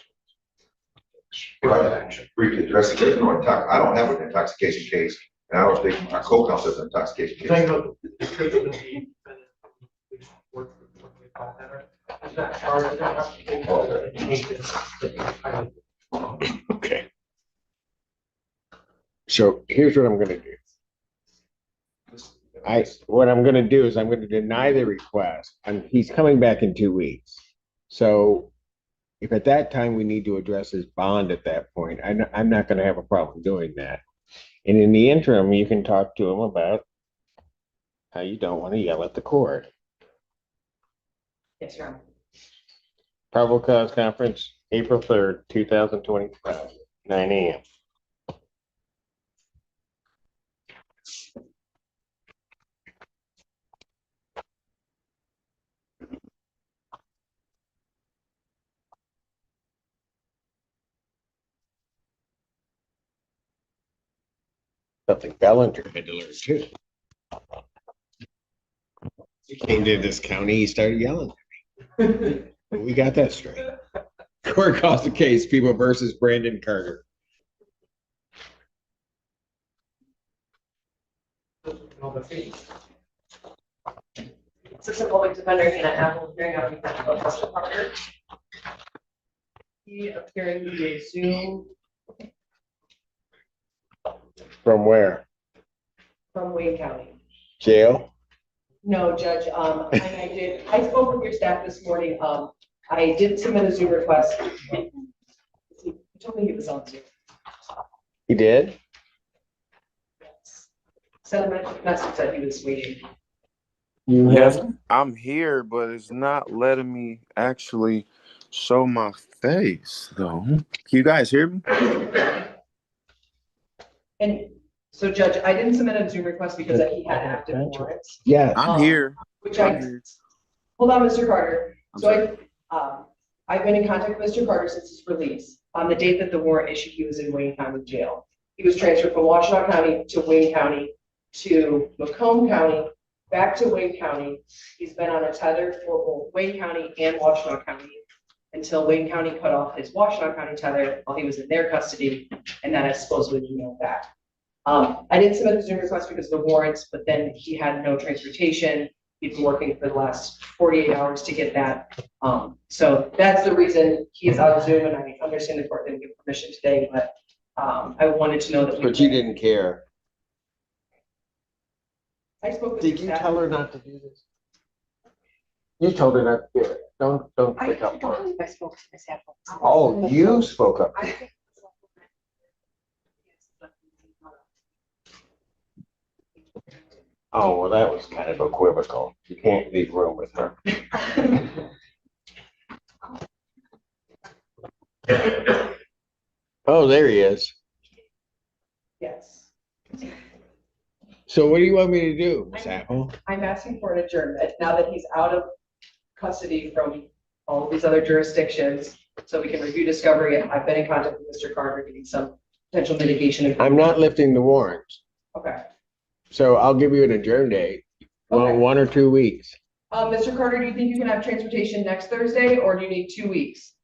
Briefly address the case. I don't have an intoxication case, and I don't think my co-counsel has an intoxication case. Saying about the description of the work for 2025 matter, is that part of that? Okay. So here's what I'm gonna do. What I'm gonna do is I'm gonna deny the request, and he's coming back in 2 weeks. So if at that time we need to address his bond at that point, I'm not gonna have a problem doing that. And in the interim, you can talk to him about how you don't want to yell at the court. Yes, Your Honor. Probable cause conference, April 3rd, 2025, 9 a.m. Something Bellinger had to learn too. He came to this county, he started yelling at me. We got that straight. Court calls the case, People versus Brandon Carter. Assistant Public Defender Hannah Apple hearing on behalf of Mr. Carter. He appearing via Zoom From where? from Wayne County. Jail? No, Judge, I spoke with your staff this morning. I did submit a Zoom request. He told me he was on Zoom. He did? Sent a message that he was waiting. You Yes, have? I'm here, but it's not letting me actually show my face, though. Can you guys hear me? And so, Judge, I didn't submit a Zoom request because he had active warrants. Yes. I'm here. Which I'm here. hold on, Mr. Carter. I'm So I've been in contact with Mr. Carter since his release. On the date that the warrant issued, he was in Wayne County Jail. He was transferred from Washtenaw County to Wayne County to Macomb County, back to Wayne County. He's been on a tether for both Wayne County and Washtenaw County until Wayne County cut off his Washtenaw County tether while he was in their custody, and then I supposedly emailed back. I didn't submit the Zoom request because of the warrants, but then he had no transportation. He's been working for the last 48 hours to get that. So that's the reason he is on Zoom, and I understand the court didn't give permission today, but I wanted to know that. But you didn't care. I spoke with Did you tell her not to do this? You told her not to do it. Don't pick up on it. I spoke to Ms. Apple. Oh, you spoke up. Oh, well, that was kind of equivocal. You can't leave room with her. Oh, there he is. Yes. So what do you want me to do, Miss Apple? I'm asking for an adjournment now that he's out of custody from all of these other jurisdictions, so we can review discovery. I've been in contact with Mr. Carter, getting some potential mitigation. I'm not lifting the warrants, Okay. so I'll give you an adjourn date. Well, Okay. 1 or 2 weeks. Mr. Carter, do you think you can have transportation next Thursday, or do you need 2 weeks?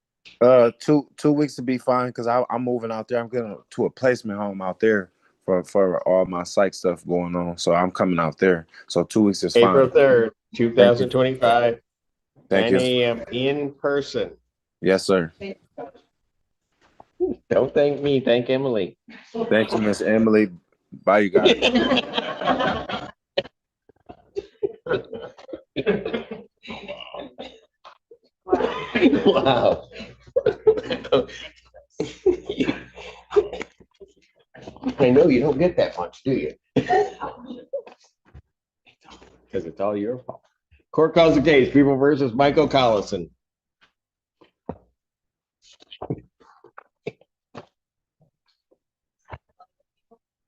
2 weeks to be fine because I'm moving out there. I'm going to a placement home out there for all my psych stuff going on. So I'm coming out there. So 2 weeks is fine. April 3rd, 2025. Thank 9 you. a.m. in person. Yes, sir. Don't thank me, thank Emily. Thank you, Miss Emily. Bye, you guys. Wow. I know you don't get that much, do you? Because it's all your fault. Court calls the case, People versus Michael Collison.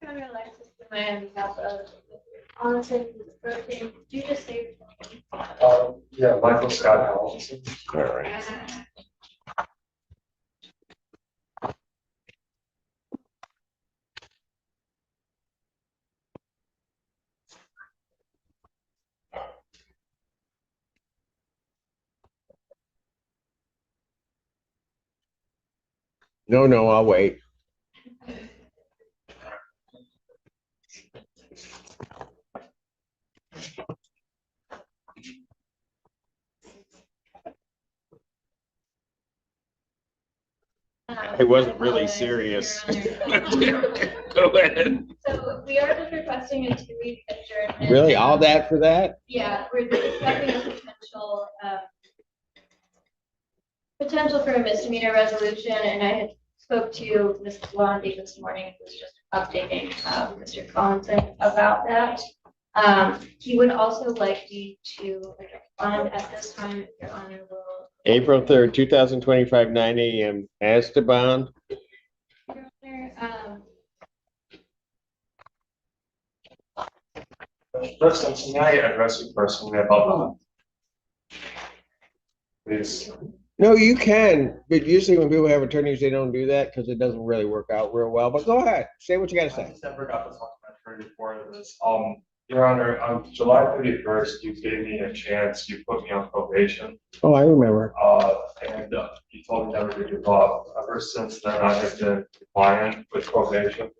Do you just say? Yeah, Michael Scott Allison. All right. No, I'll wait. I wasn't really serious. Go ahead. So we are just requesting a 2-week adjournment. Really, all that for that? Yeah, we're discussing a potential for a misdemeanor resolution, and I had spoke to Mrs. Blondie this morning, who was just updating Mr. Collinson about that. He would also like me to bond at this time, if Your Honor will. April 3rd, 2025, 9 a.m. As to bond. Your Honor, President, can I address you personally about that? Please. No, you can, but usually when people have attorneys, they don't do that because it doesn't really work out real well. But go ahead, say what you got to I say. just never got to talk to my attorney before this. Your Honor, on July 31st, you gave me a chance, you put me on probation, Oh, I remember. and you told me never to give up. Ever since then, I have been compliant with probation.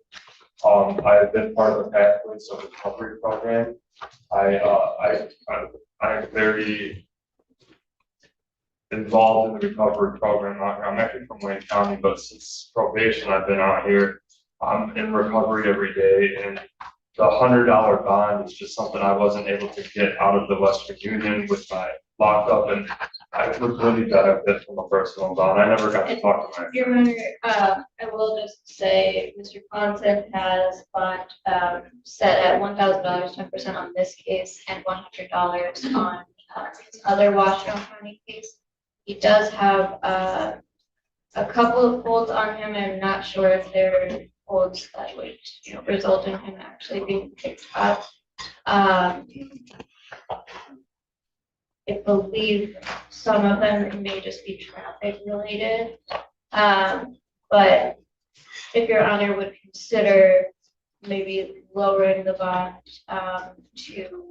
I have been part of the Pathways of Recovery program. I'm very involved in the recovery program out here. I'm actually from Wayne County, but since probation, I've been out here. I'm in recovery every day, and the $100 bond is just something I wasn't able to get out of the Western Union with my lockup, and I would really benefit from a personal bond. I never got to talk to my. Your Honor, I will just say, Mr. Conson has bond set at $1,000, 10% on this case, and $100 on his other Washtenaw County case. He does have a couple of holds on him. I'm not sure if they're holds that would result in him actually being kicked out. I believe some of them may just be traffic related. But if Your Honor would consider maybe lowering the bond to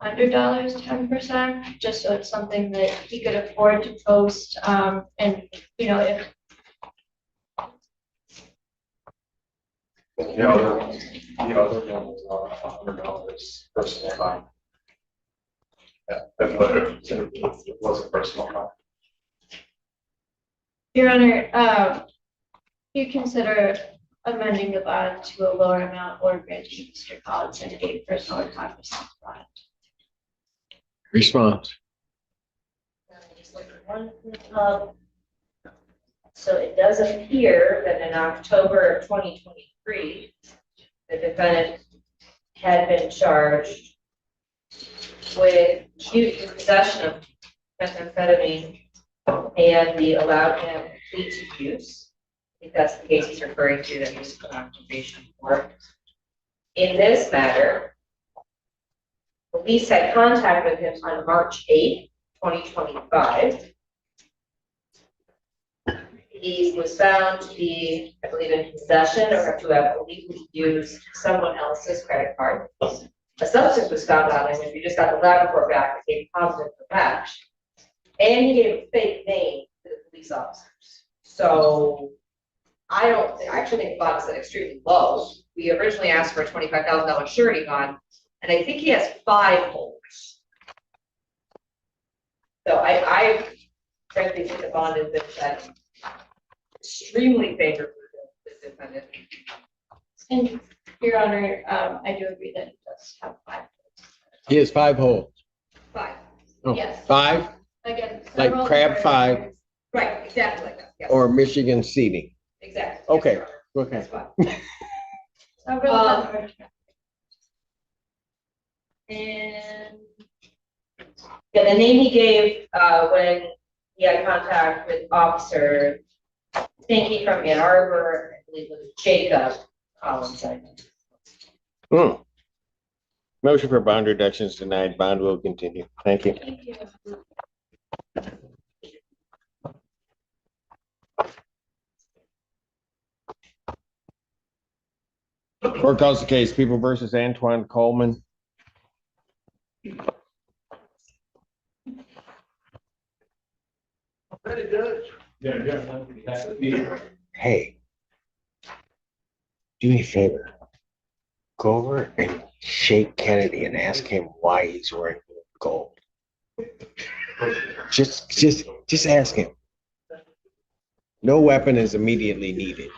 $100, 10%, just so it's something that he could afford to post. And if The other one was $100 personal bond. Yeah, it was a personal bond. Your Honor, you consider amending the bond to a lower amount or granting Mr. Collinson a personal 5% bond. Response. So it does appear that in October of 2023, the defendant had been charged with possession of methamphetamine and the allowed him plea to use. I think that's the case he's referring to that he was put on probation for. In this matter, police had contact with him on March 8th, 2025. He was found to be, I believe, in possession or to have illegally used someone else's credit card. A substance was found on him, and we just got the lab report back that came positive for match. And he gave a fake name to the police officers. So I actually think the bond is extremely low. We originally asked for a $25,000 surety bond, and I think he has 5 holders. So I frankly think the bond has been set extremely favorable to the defendant. And Your Honor, I do agree that he does have 5. He has 5 holds. 5. Oh, Yes. 5? Again. Like several crab other- 5 Right, exactly like that. Yes. or Michigan seating? Exactly. Okay, Yes, Your Honor. okay. That's fine. Several other- And yeah, the name he gave when he had contact with Officer Stinky from Ann Arbor, I believe was Jacob Collinson. Motion for bond reduction is denied. Bond will continue. Thank you. Thank you. Court calls the case People versus Antoine Coleman. Hey, do me a favor. Go over and shake Kennedy and ask him why he's wearing gold. Just ask him. No weapon is immediately needed.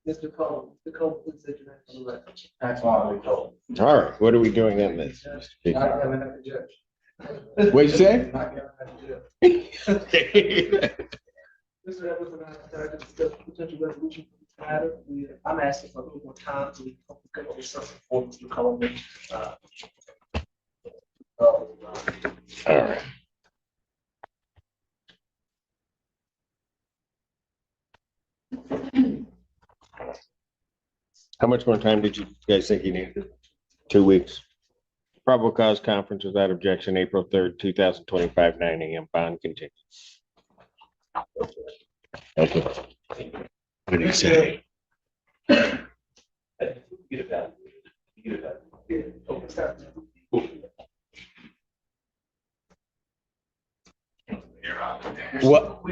Mr. Cole, the Cole, please state your name for the record. That's why we told. All right, what are we doing then, Mr. Not Speaker? gonna have to judge. What'd you say? Not gonna have to judge. Mr. Edwards and I decided to discuss potential resolution for the I'm asking for a little more time to get all this stuff before Mr. Coleman. All right. How much more time did you guys think you needed? 2 weeks. Probable cause conference without objection, April 3rd, 2025, 9 a.m. Bond continues. Thank you. What do you say? Get it done. Get it done. Okay, start. What?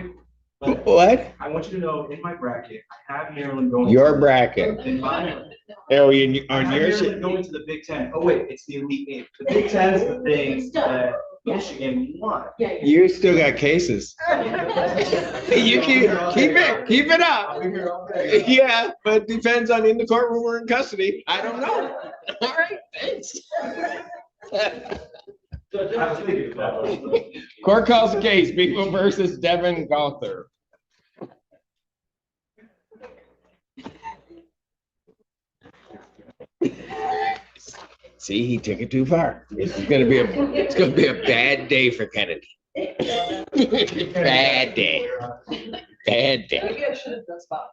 What? I want you to know, in my bracket, I have Maryland going. Your bracket. In my. Oh, I on have yours? Maryland going to the Big Ten. Oh, wait, it's the Elite Eight. The Big Ten is the thing that Michigan won. You still got cases. You keep it up. I'll be here all day. Yeah, but depends on in the courtroom or in custody. I don't know. All right, thanks. Court calls the case, People versus Devin Gother. See, he took it too far. It's gonna be a bad day for Kennedy. Bad day. Bad day. Maybe I should have done spot.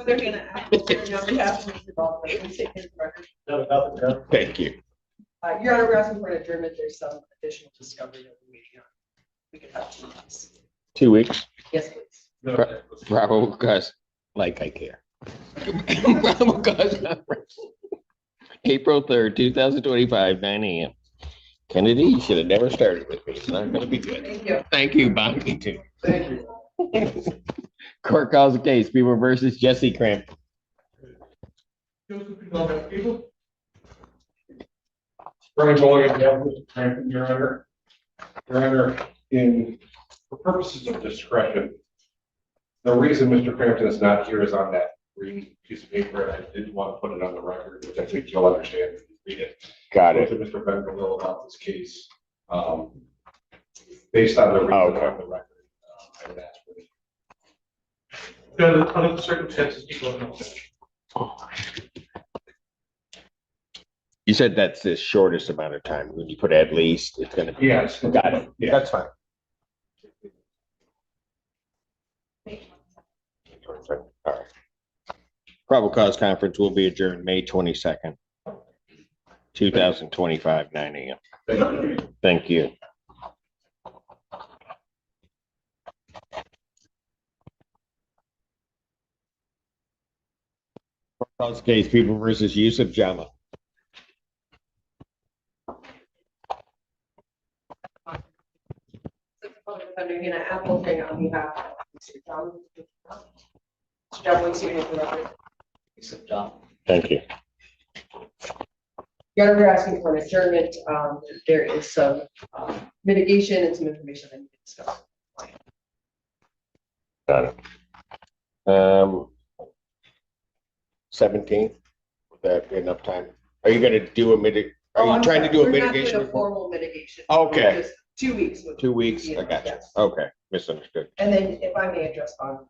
They're gonna act on behalf of Mr. Baldwin. Let me take his record. Thank you. Your Honor, we're asking for an adjournment. There's some additional discovery that we're waiting on. We could have 2 weeks. 2 weeks. Yes, please. Probable cause, like I care. Probable cause conference. April 3rd, 2025, 9 a.m. Kennedy, you should have never started with me. It's not gonna be good. Thank you. Thank you, Bonnie, too. Thank you. Court calls the case, People versus Jesse Crampton. Brian Bowling, on behalf of Mr. Crampton, Your Honor. Your Honor, for purposes of discretion, the reason Mr. Crampton is not here is on that green piece of paper, and I didn't want to put it on the record, which I think you'll understand if you read it. Got it. To Mr. Bengalil about this case, based on the reason on the record, I would ask for it. Under the circumstances, people don't know. You said that's the shortest amount of time. When you put at least, it's gonna be. Yes. Got it. Yeah. That's fine. All right. Probable cause conference will be adjourned May 22nd, 2025, 9 a.m. Thank you. Cause case, People versus Yusuf Jama. Under Hannah Appleton on behalf of Mr. John. Mr. John, will you see me for the record? Mr. John. Thank you. Your Honor, we're asking for an adjournment. There is some mitigation and some information that we can discuss. Got it. 17, would that be enough time? Are you gonna do a Are you trying to do a mitigation? We're not doing a formal mitigation. Okay. Just 2 weeks. 2 weeks, I got you. Yes. Okay, misunderstood. And then if I may address on.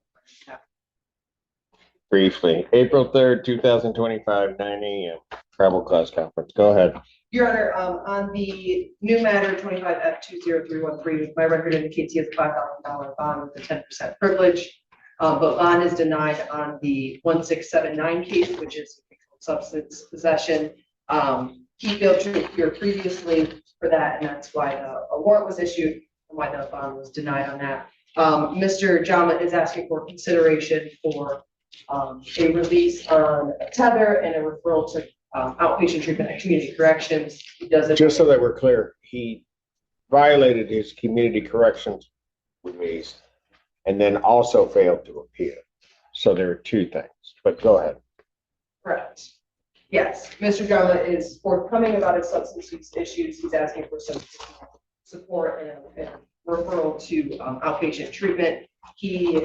Briefly, April 3rd, 2025, 9 a.m. Probable cause conference. Go ahead. Your Honor, on the new matter 25F20313, my record indicates he has a $5,000 bond with a 10% privilege. But bond is denied on the 1679 case, which is substance possession. He failed to appear previously for that, and that's why a warrant was issued and why the bond was denied on that. Mr. Jama is asking for consideration for a release on a tether and a referral to outpatient treatment at community corrections. He does it. Just so that we're clear, he violated his community corrections release and then also failed to appear. So there are two things, but go ahead. Correct. Yes, Mr. Jama is forthcoming about his substance use issues. He's asking for some support and referral to outpatient treatment. He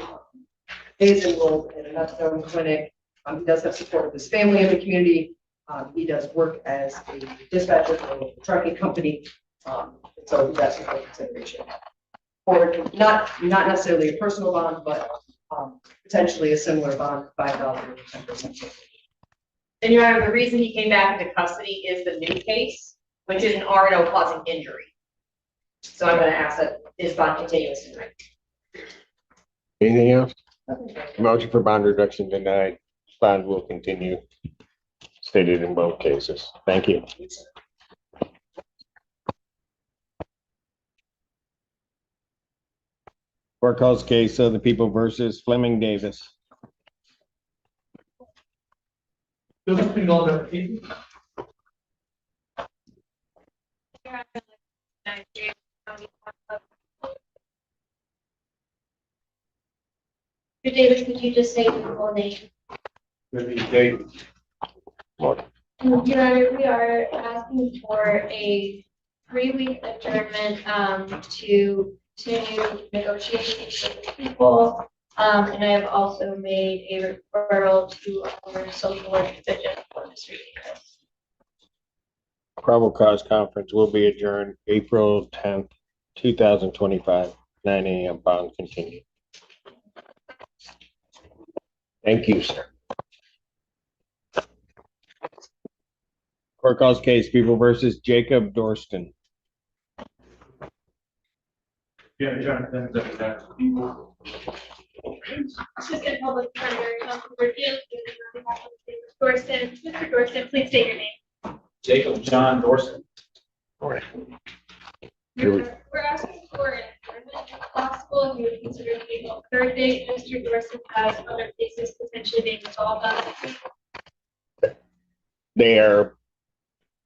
is enrolled in a methadone clinic. He does have support of his family in the community. He does work as a dispatcher for a trucking company. So he's asking for consideration. Or not necessarily a personal bond, but potentially a similar bond, $5,000, 10%. And Your Honor, the reason he came back into custody is the new case, which is an RNO causing injury. So I'm gonna ask that his bond continuous tonight. Anything else? Motion for bond reduction denied. Bond will continue. Stated in both cases. Thank you. Court calls case of the people versus Fleming Davis. Those been all done. Keith? Mr. Davis, could you just say the full name? David. Your Honor, we are asking for a 3-week adjournment to continue negotiations with the people. And I have also made a referral to our social work division for this reading. Probable cause conference will be adjourned April 10th, 2025, 9 a.m. Bond continued. Thank you, sir. Court calls case people versus Jacob Dorston. Yeah, Jonathan, that's people. Assistant Public Defender, Councilor Gill, on behalf of Dorston. Mr. Dorston, please state your name. Jacob John Dorson. All right. We're asking for an adjournment if possible. We would consider the April 3rd date. Mr. Dorston has other cases potentially being resolved on that week.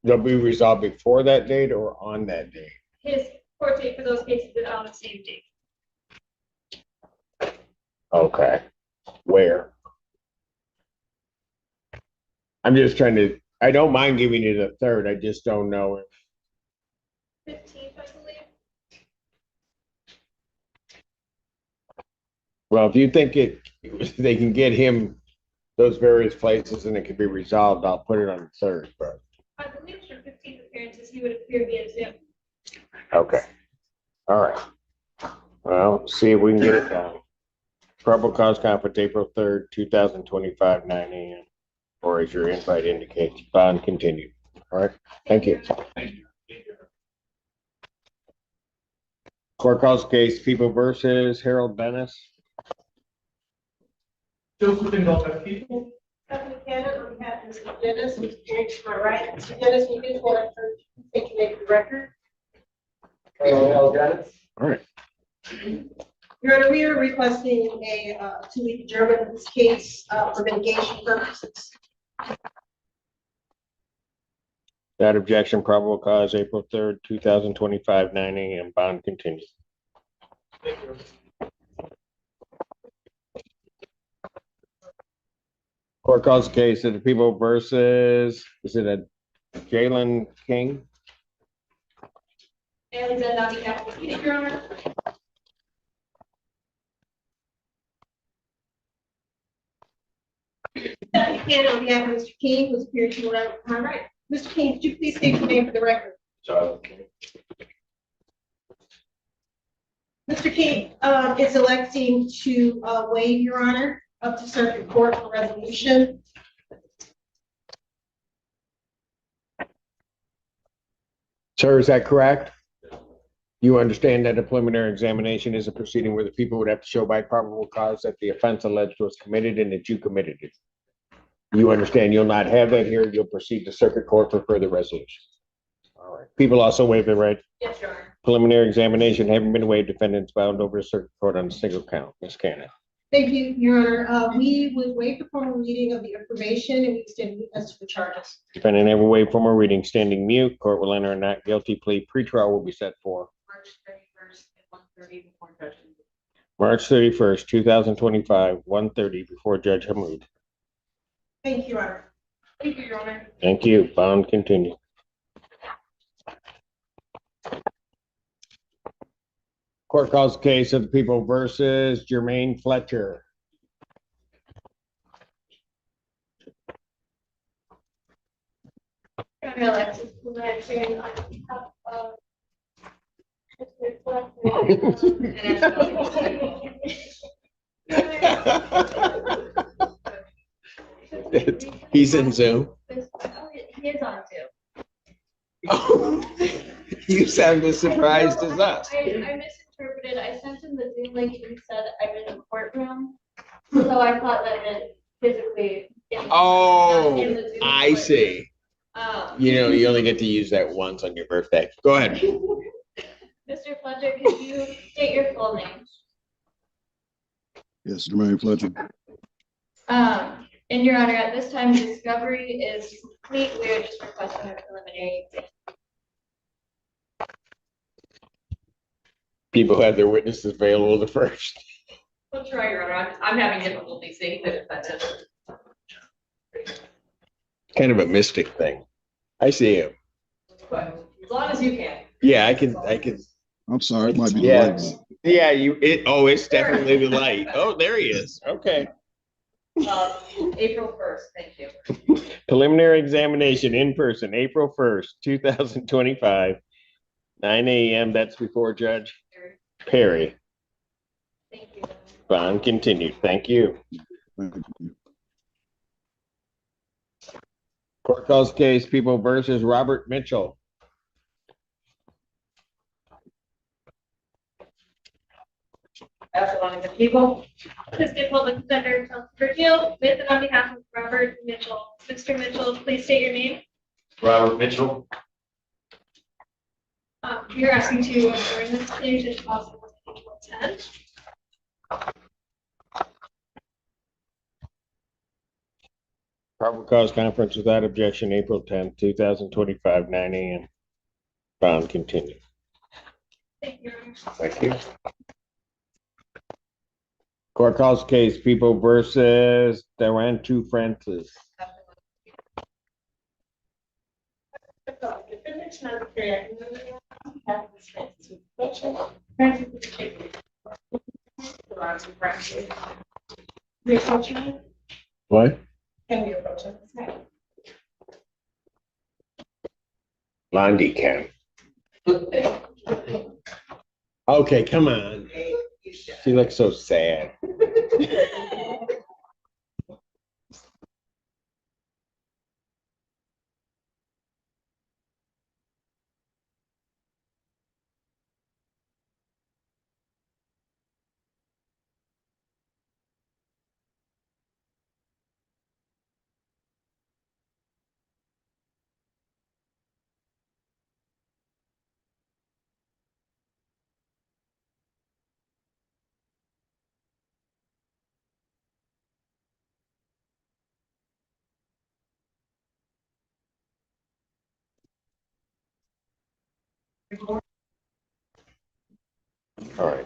They'll be resolved before that date or on that date? His court date for those cases is on the same date. Okay. Where? I'm just trying to, I don't mind giving you the 3rd. I just don't know if 15th, I believe. well, if you think they can get him those various places and it can be resolved, I'll put it on the 3rd, but. I believe for 15th appearances, he would appear via Zoom. Okay. All right. Well, see if we can get it done. Probable cause conference April 3rd, 2025, 9 a.m. Or as your invite indicates, bond continued. All right. Thank you. Court calls case people versus Harold Dennis. Those been all done. People. Stephanie Cannon on behalf of Mr. Dennis, Mr. James to my right. Mr. Dennis, you can hold up for, take your name for the record. All right. Your Honor, we are requesting a 2-week adjournment of this case for mitigation purposes. That objection, probable cause April 3rd, 2025, 9 a.m. Bond continued. Court calls the case of the people versus, is it a Jalen King? And then on behalf of the committee, Your Honor. Stephanie Cannon on behalf of Mr. King, who's appeared to my right. Mr. King, could you please state your name for the record? Mr. King is electing to waive, Your Honor, up to circuit court for resolution. Sir, is that correct? You understand that a preliminary examination is a proceeding where the people would have to show by probable cause that the offense alleged was committed and that you committed it. You understand you'll not have that here. You'll proceed to circuit court for further resolution. All right. People also waive their right. Yes, Your Honor. Preliminary examination having been waived, defendants bound over to circuit court on a single count. Ms. Cannon. Thank you, Your Honor. We would waive the formal reading of the information and we stand as to the charges. Defendant have a waive formal reading, standing mute. Court will enter a not guilty plea. Pretrial will be set for March 31st at 1:30 before judgment. March 31st, 2025, 1:30 before Judge Hammoud. Thank you, Your Honor. Thank you, Your Honor. Thank you. Bond continued. Court calls the case of the people versus Jermaine Fletcher. Your Honor, Alexis, we're answering on behalf of Mr. Fletcher. He's in Zoom. He is on Zoom. You sound as surprised as us. I misinterpreted. I sent him the Zoom link and he said I'm in the courtroom. So I thought that meant physically. Oh, in the Zoom I court. see. You know, you only get to use that once on your birthday. Go ahead. Mr. Fletcher, could you state your full name? Yes, Jermaine Fletcher. In your honor, at this time, discovery is complete. We are just requesting a preliminary exam. People have their witnesses available the first. I'll try, Your Honor. I'm having difficulty seeing the defendant. Kind of a mystic thing. I see him. But as long as you can. Yeah, I can. I'm sorry, it might be the Yeah. lights. Yeah, it's definitely the light. Oh, there he is. Okay. April 1st, thank you. Preliminary examination in person, April 1st, 2025, 9 a.m. That's before Judge Perry. Thank you. Bond continued. Thank you. Thank you. Court calls case People versus Robert Mitchell. That's along the people. Assistant Public Defender, Virgil, with and on behalf of Robert Mitchell. Mr. Mitchell, please state your name. Robert Mitchell. You're asking to adjourn this case if possible to April 10th. Probable cause conference without objection, April 10th, 2025, 9 a.m. Bond continued. Thank you. Thank you. Court calls case People versus Durantu Francis. What? Can we approach him? Londi can. Okay, come on. She looks so sad. All right.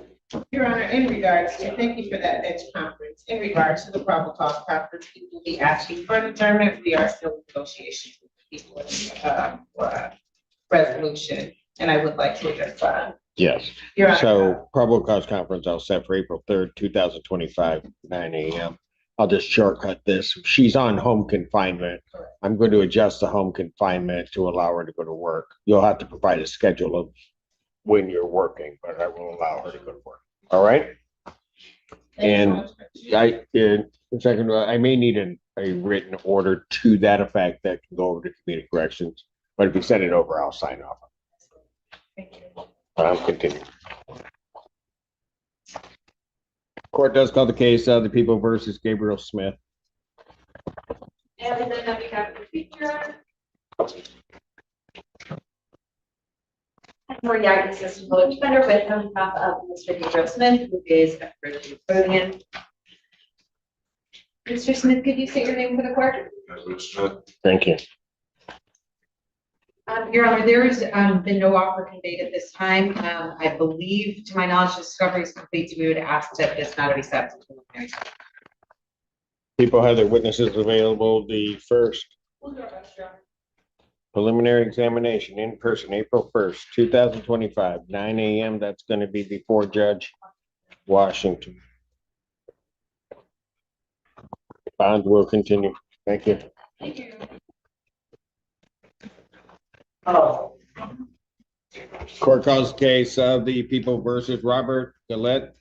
Your Honor, in regards to, thank you for that bench conference. In regards to the probable cause conference, we will be asking for an adjournment. We are still in negotiations with people resolution, and I would like to address that. Yes. Your Honor. So probable cause conference I'll set for April 3rd, 2025, 9 a.m. I'll just shortcut this. She's on home confinement. I'm going to adjust the home confinement to allow her to go to work. You'll have to provide a schedule of when you're working, but I will allow her to go to work. All right. And I may need a written order to that effect that can go over to community corrections. But if you send it over, I'll sign off. Thank you. But I'm continuing. Court does call the case of the People versus Gabriel Smith. And then on behalf of the feature. Maria, Assistant Public Defender, with on behalf of Mr. Gabriel Smith, who is a first custodian. Mr. Smith, could you state your name for the court? Thank you. Your Honor, there has been no offer conveyed at this time. I believe, to my knowledge, discovery is complete, so we would ask that this matter be set to preliminary. People have their witnesses available the first. Preliminary examination in person, April 1st, 2025, 9 a.m. That's going to be before Judge Washington. Bond will continue. Thank you. Thank you. Court calls case of the People versus Robert Gillette.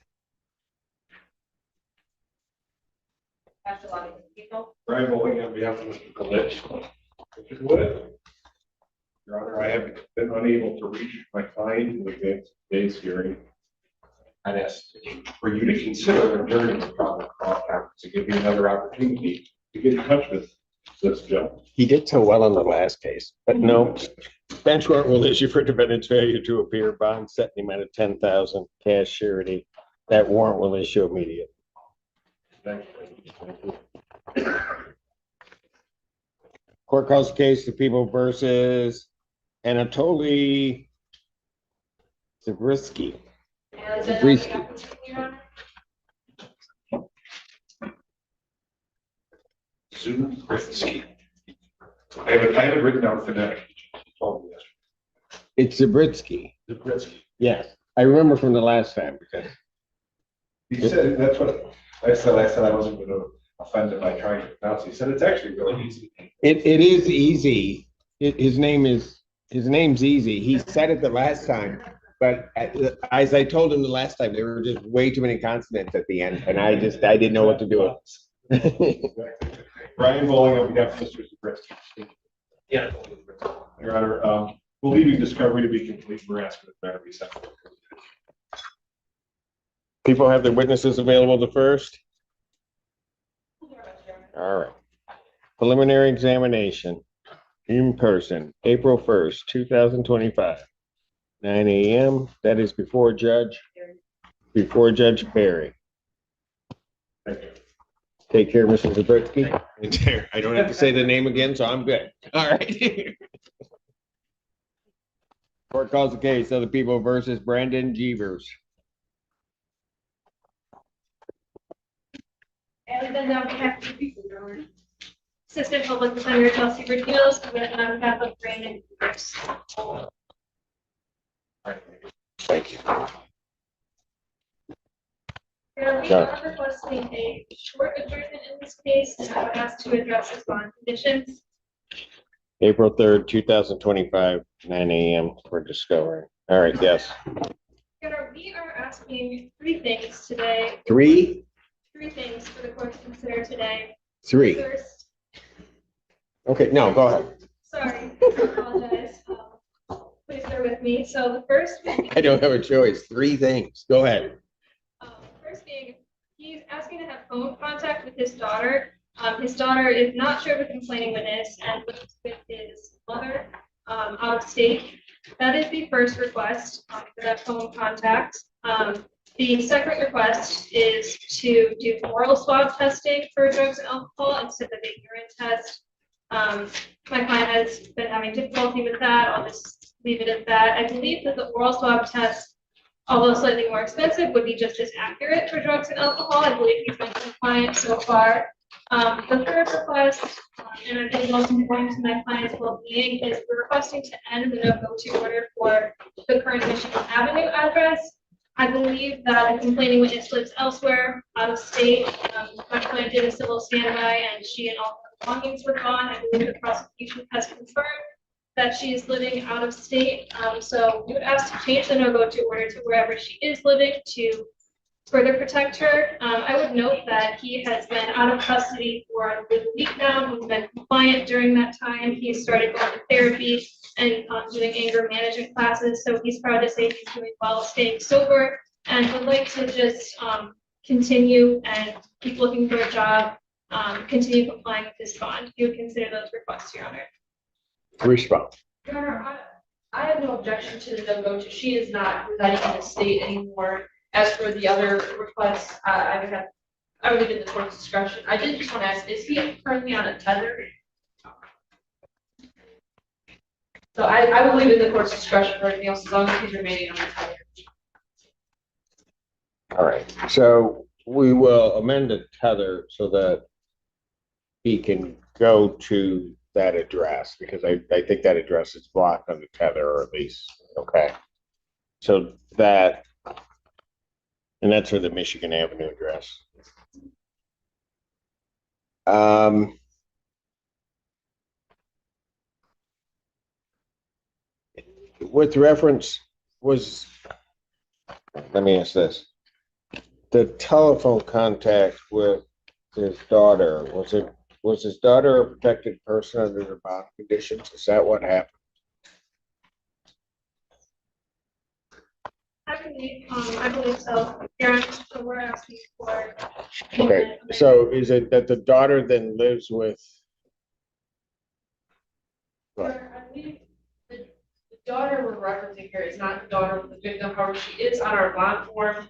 pass it along to people. Brian Bowling on behalf of Mr. Glitch. Mr. Glitch. Your Honor, I have been unable to reach my client in advance of today's hearing. I'd ask for you to consider adjourning the proper call conference to give you another opportunity to get in touch with this judge. He did so well on the last case, but no. Bench warrant will issue for defendant's failure to appear, bond set in the amount of 10,000, cash surety. That warrant will issue immediately. Thank you. Court calls the case, the people versus Anatoly Zabriskie. Zabriskie. I have it written down phonetic. It's Zabriskie. Zabriskie. Yes, I remember from the last time because He said, that's what I said. I said I wasn't going to offend him by trying to pronounce it. He said it's actually really easy. it is easy. His name's easy. He said it the last time, but as I told him the last time, there were just way too many consonants at the end, and I didn't know what to do with it. Brian Bowling on behalf of Mr. Zabriskie. Yeah. Your Honor, believing discovery to be complete, we're asking the matter be sent. People have their witnesses available the first. All right. Preliminary examination in person, April 1st, 2025, 9 a.m. That is before Judge Barry. Thank you. Take care, Mr. Zabriskie. I don't have to say the name again, so I'm good. All right. Court calls the case of the people versus Brandon Jeevers. And then now we have two people, Assistant Public Defender Chelsea Ridiels, with on behalf of Brandon Pierce. Thank you. We are requesting a short adjournment in this case, and I would ask to address the bond conditions. April 3rd, 2025, 9 a.m. for discovery. All right, yes. We are asking three things today. Three things for the court to consider today. Three. First, Okay, no, go ahead. sorry, I apologize. Please bear with me. So the first. I don't have a choice. Three things. Go ahead. First being, he's asking to have phone contact with his daughter. His daughter is not sure of a complaining witness and lives with his mother out of state. That is the first request for that phone contact. The second request is to do oral swab testing for drugs and alcohol instead of a urine test. My client has been having difficulty with that. I'll just leave it at that. I believe that the oral swab test, although slightly more expensive, would be just as accurate for drugs and alcohol. I believe he's been compliant so far. The third request, and I think most important to my client's well-being, is we're requesting to end the no-go-to order for the current Michigan Avenue address. I believe that a complaining witness lives elsewhere, out of state. My client did a civil standby, and she and all her belongings were gone. I believe the prosecution has confirmed that she is living out of state. So we would ask to change the no-go-to order to wherever she is living to further protect her. I would note that he has been out of custody for a week now. He's been compliant during that time. He started going to therapy and doing anger management classes. So he's proud to say he's doing well, staying sober, and would like to just continue and keep looking for a job, continue complying with his bond. You would consider those requests, Your Honor. Respond. Your Honor, I have no objection to the no-go-to. She is not residing in the state anymore. As for the other requests, I would leave it in the court's discretion. I did just want to ask, is he currently on a tether? So I will leave it in the court's discretion for anything else as long as he's remaining on the tether. All right, so we will amend the tether so that he can go to that address, because I think that address is blocked on the tether, or at least, okay. So that, and that's for the Michigan Avenue address. With reference was, let me ask this. The telephone contact with his daughter, was his daughter a protected person under the bond conditions? Is that what happened? I believe so. Yeah, so we're asking for. Okay, so is it that the daughter then lives with? I believe the daughter we're referencing here is not the daughter of the victim, however, she is on our bond form.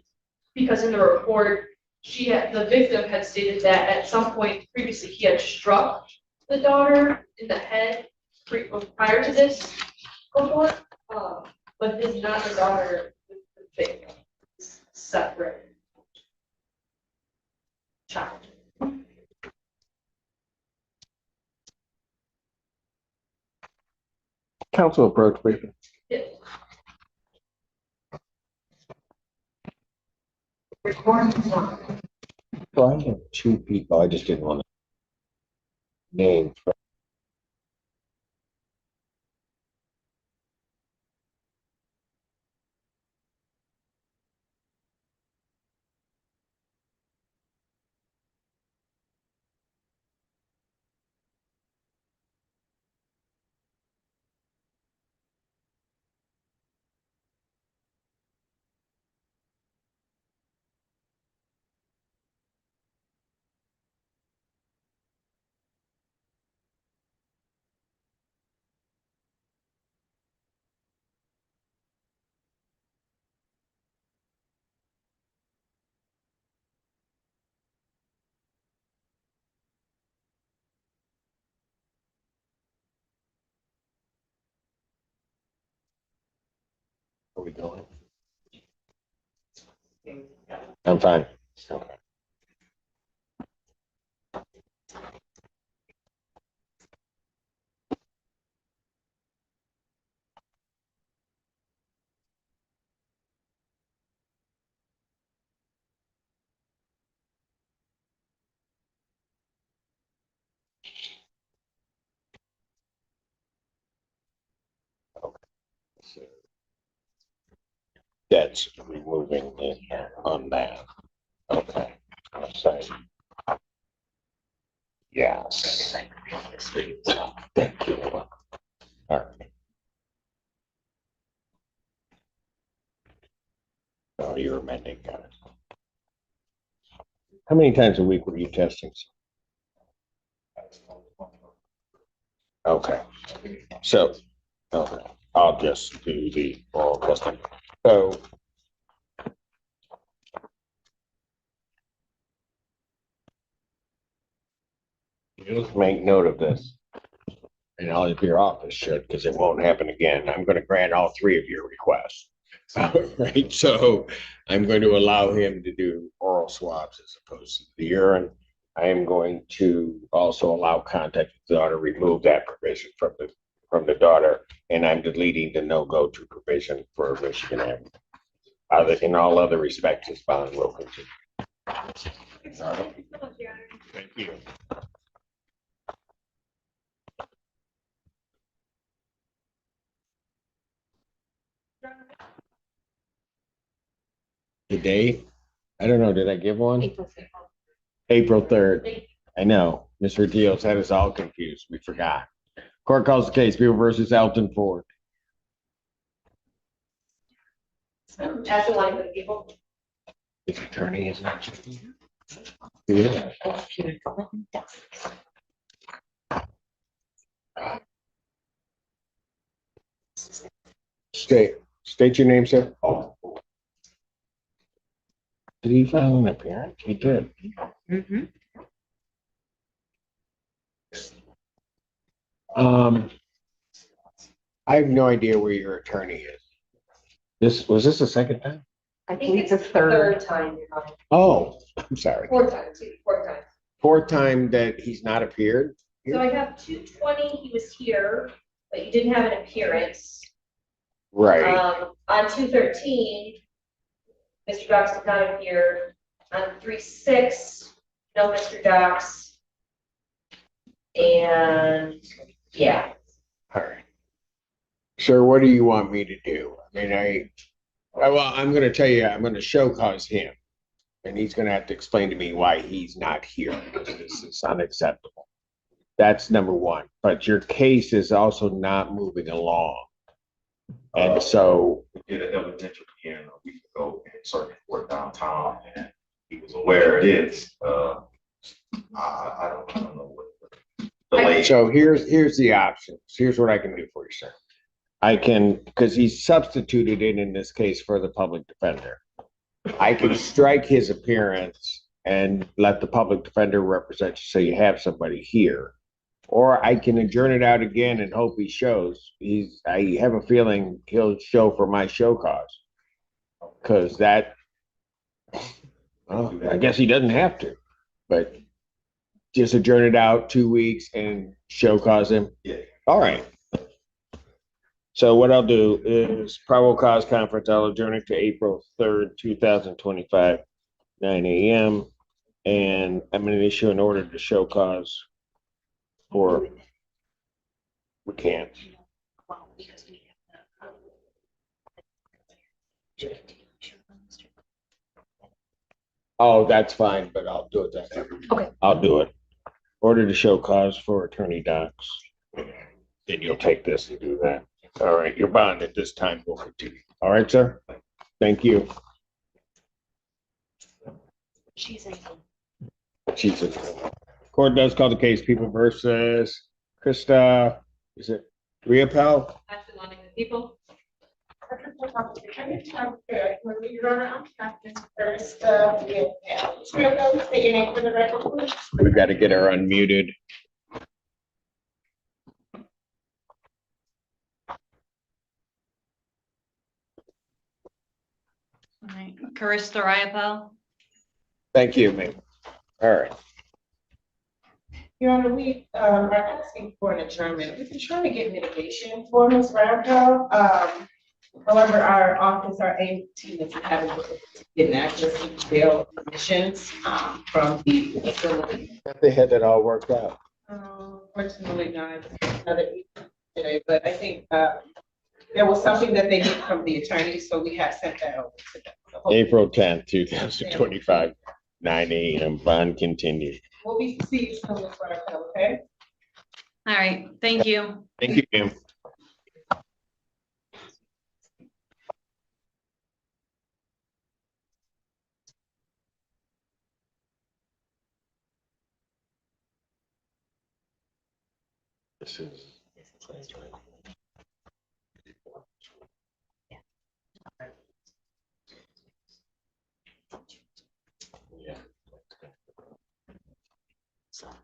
Because in the report, the victim had stated that at some point previously he had struck the daughter in the head prior to this report, but this is not the daughter, the victim, it's separate child. Council approach, please. Yeah. So I have two people, I just didn't want to name. Are we going? I'm fine. Okay. So that's removing it on that. Okay. I'll say. Yes. Thank you. All right. Oh, you're amending, got it. How many times a week were you testing? Okay. So, okay, I'll just do the oral testing. So. Just make note of this. And all of your office should, because it won't happen again. I'm going to grant all three of your requests. Right, so I'm going to allow him to do oral swabs as opposed to the urine. I am going to also allow contact with the daughter, remove that provision from the daughter, and I'm deleting the no-go to provision for Michigan Avenue. In all other respects, this bond will continue. Thank you. Today, I don't know, did I give one? April 3rd. I know, Mr. Dios had us all confused. We forgot. Court calls the case, People versus Elton Ford. As the one for the people. His attorney is not. Yeah. State your name, sir. Did he file an appearance? He did. I have no idea where your attorney is. Was this the second time? I think it's the third time. Oh, I'm sorry. Fourth time. Fourth time that he's not appeared? So I have 220, he was here, but you didn't have an appearance. Right. On 213, Mr. Dox did not appear. On 3/6, no Mr. Dox. And yeah. All right. Sir, what do you want me to do? I mean, well, I'm going to tell you, I'm going to show cause him. And he's gonna have to explain to me why he's not here, because this is unacceptable. That's number one, but your case is also not moving along. And so, Did an evidential hearing a week ago in circuit court downtown, and he was aware it is, I don't know what. so here's the options. Here's what I can do for you, sir. I can, because he's substituted in this case for the public defender. I can strike his appearance and let the public defender represent you, so you have somebody here. Or I can adjourn it out again and hope he shows. I have a feeling he'll show for my show cause. Because that, well, I guess he doesn't have to, but just adjourn it out 2 weeks and show cause him. Yeah. All right. So what I'll do is probable cause conference, I'll adjourn it to April 3rd, 2025, 9 a.m. And I'm going to issue an order to show cause for, we can't. Oh, that's fine, but I'll do it that way. Okay. I'll do it. Order to show cause for Attorney Docs. Then you'll take this and do that. All right, your bond at this time will continue. All right, sir? Thank you. She's in. Jesus. Court does call the case People versus Krista, is it Riopel? That's the one of the people. We got to get her unmuted. All right, Carissa Riopel. Thank you, ma'am. All right. Your Honor, we are asking for an adjournment. We've been trying to get mitigation for Ms. Ramco. However, our office, our aim team is having getting access to bail permissions from the facility. They had that all worked out. Fortunately, not another today, but I think there was something that they need from the attorney, so we have sent that over to them. So April 10th, 2025, 9 a.m. Bond continued. we'll be see you soon, Ms. Ramco, okay? All right, thank you. Thank you, ma'am. This is. Yeah.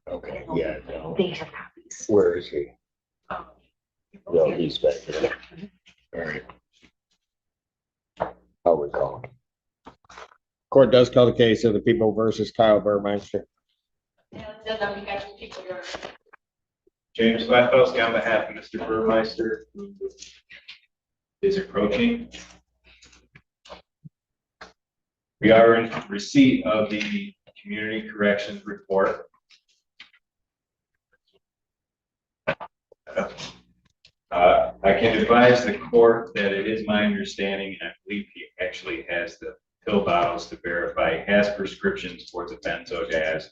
Okay, yeah, no. They have copies. Where is he? No, he's back there. All right. I'll recall. Court does call the case of the People versus Kyle Burmeister. James Gladowski on behalf of Mr. Burmeister, who is approaching. We are in receipt of the community corrections report. I can advise the court that it is my understanding, and I believe he actually has the pill bottles to verify, he has prescriptions for the benzodiazepine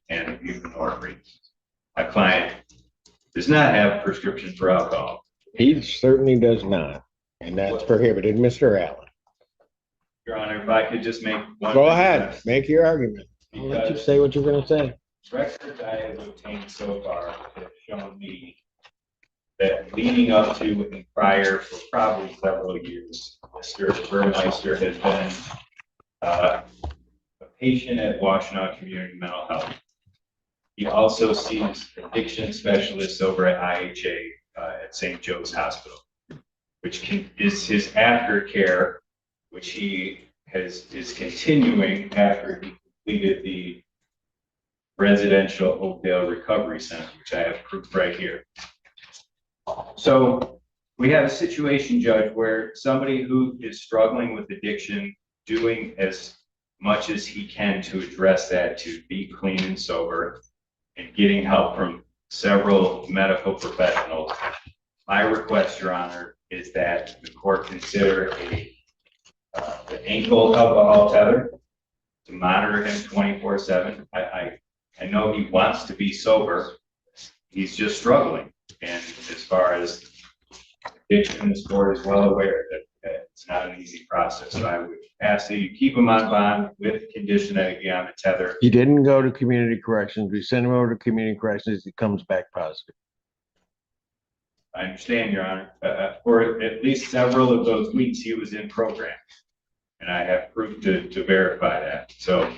and buprenorphine. My client does not have prescription for alcohol. He certainly does not, and that's prohibited, Mr. Allen. Your Honor, if I could just make one. Go ahead, make your argument. I'll let you say what you're gonna say. Records I have obtained so far have shown me that leading up to and prior for probably several years, Mr. Burmeister has been a patient at Washtenaw Community Mental Health. He also sees addiction specialists over at IHA at St. Joe's Hospital, which is his aftercare, which he is continuing after he completed the residential Oakdale Recovery Center, which I have proof right here. So we have a situation, Judge, where somebody who is struggling with addiction, doing as much as he can to address that, to be clean and sober, and getting help from several medical professionals. My request, Your Honor, is that the court consider the ankle alcohol tether to monitor him 24/7. I know he wants to be sober. He's just struggling. And as far as addiction, this board is well aware that it's not an easy process. So I would ask that you keep him on bond with condition that he be on the tether. He didn't go to community corrections. We sent him over to community corrections. He comes back positive. I understand, Your Honor. For at least several of those weeks, he was in program. And I have proof to verify that. So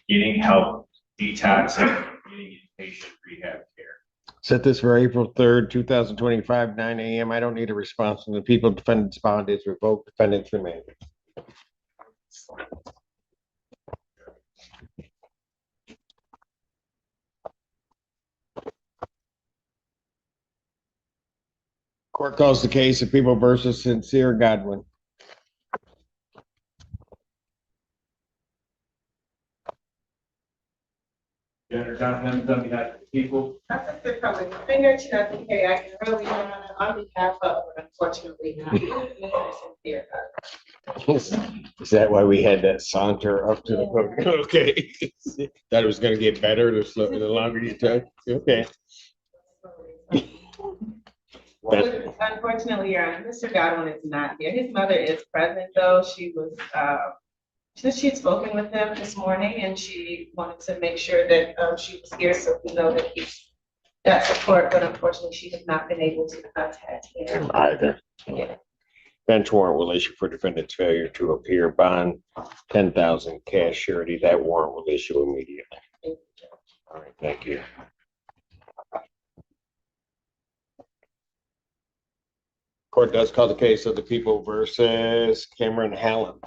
getting help, detoxing, getting inpatient rehab care. Set this for April 3rd, 2025, 9 a.m. I don't need a response from the people. Defendant's bond is revoked. Defendant's remain. Court calls the case of People versus Sincere Godwin. Senator Jonathan, on behalf of the people. I think they're probably finger to nothing. Hey, I can really on behalf of, but unfortunately not. Is that why we had that saunter up to the podium? Okay. Thought it was gonna get better the longer you took. Okay. Unfortunately, Your Honor, Mr. Godwin is not here. His mother is present, though. She was, she'd spoken with him this morning, and she wanted to make sure that she was here, so we know that he's got support. But unfortunately, she has not been able to contact him Either. Yeah. Bench warrant will issue for defendant's failure to appear. Bond 10,000 cash surety. That warrant will issue immediately. All right, thank you. Court does call the case of the People versus Cameron Hallen.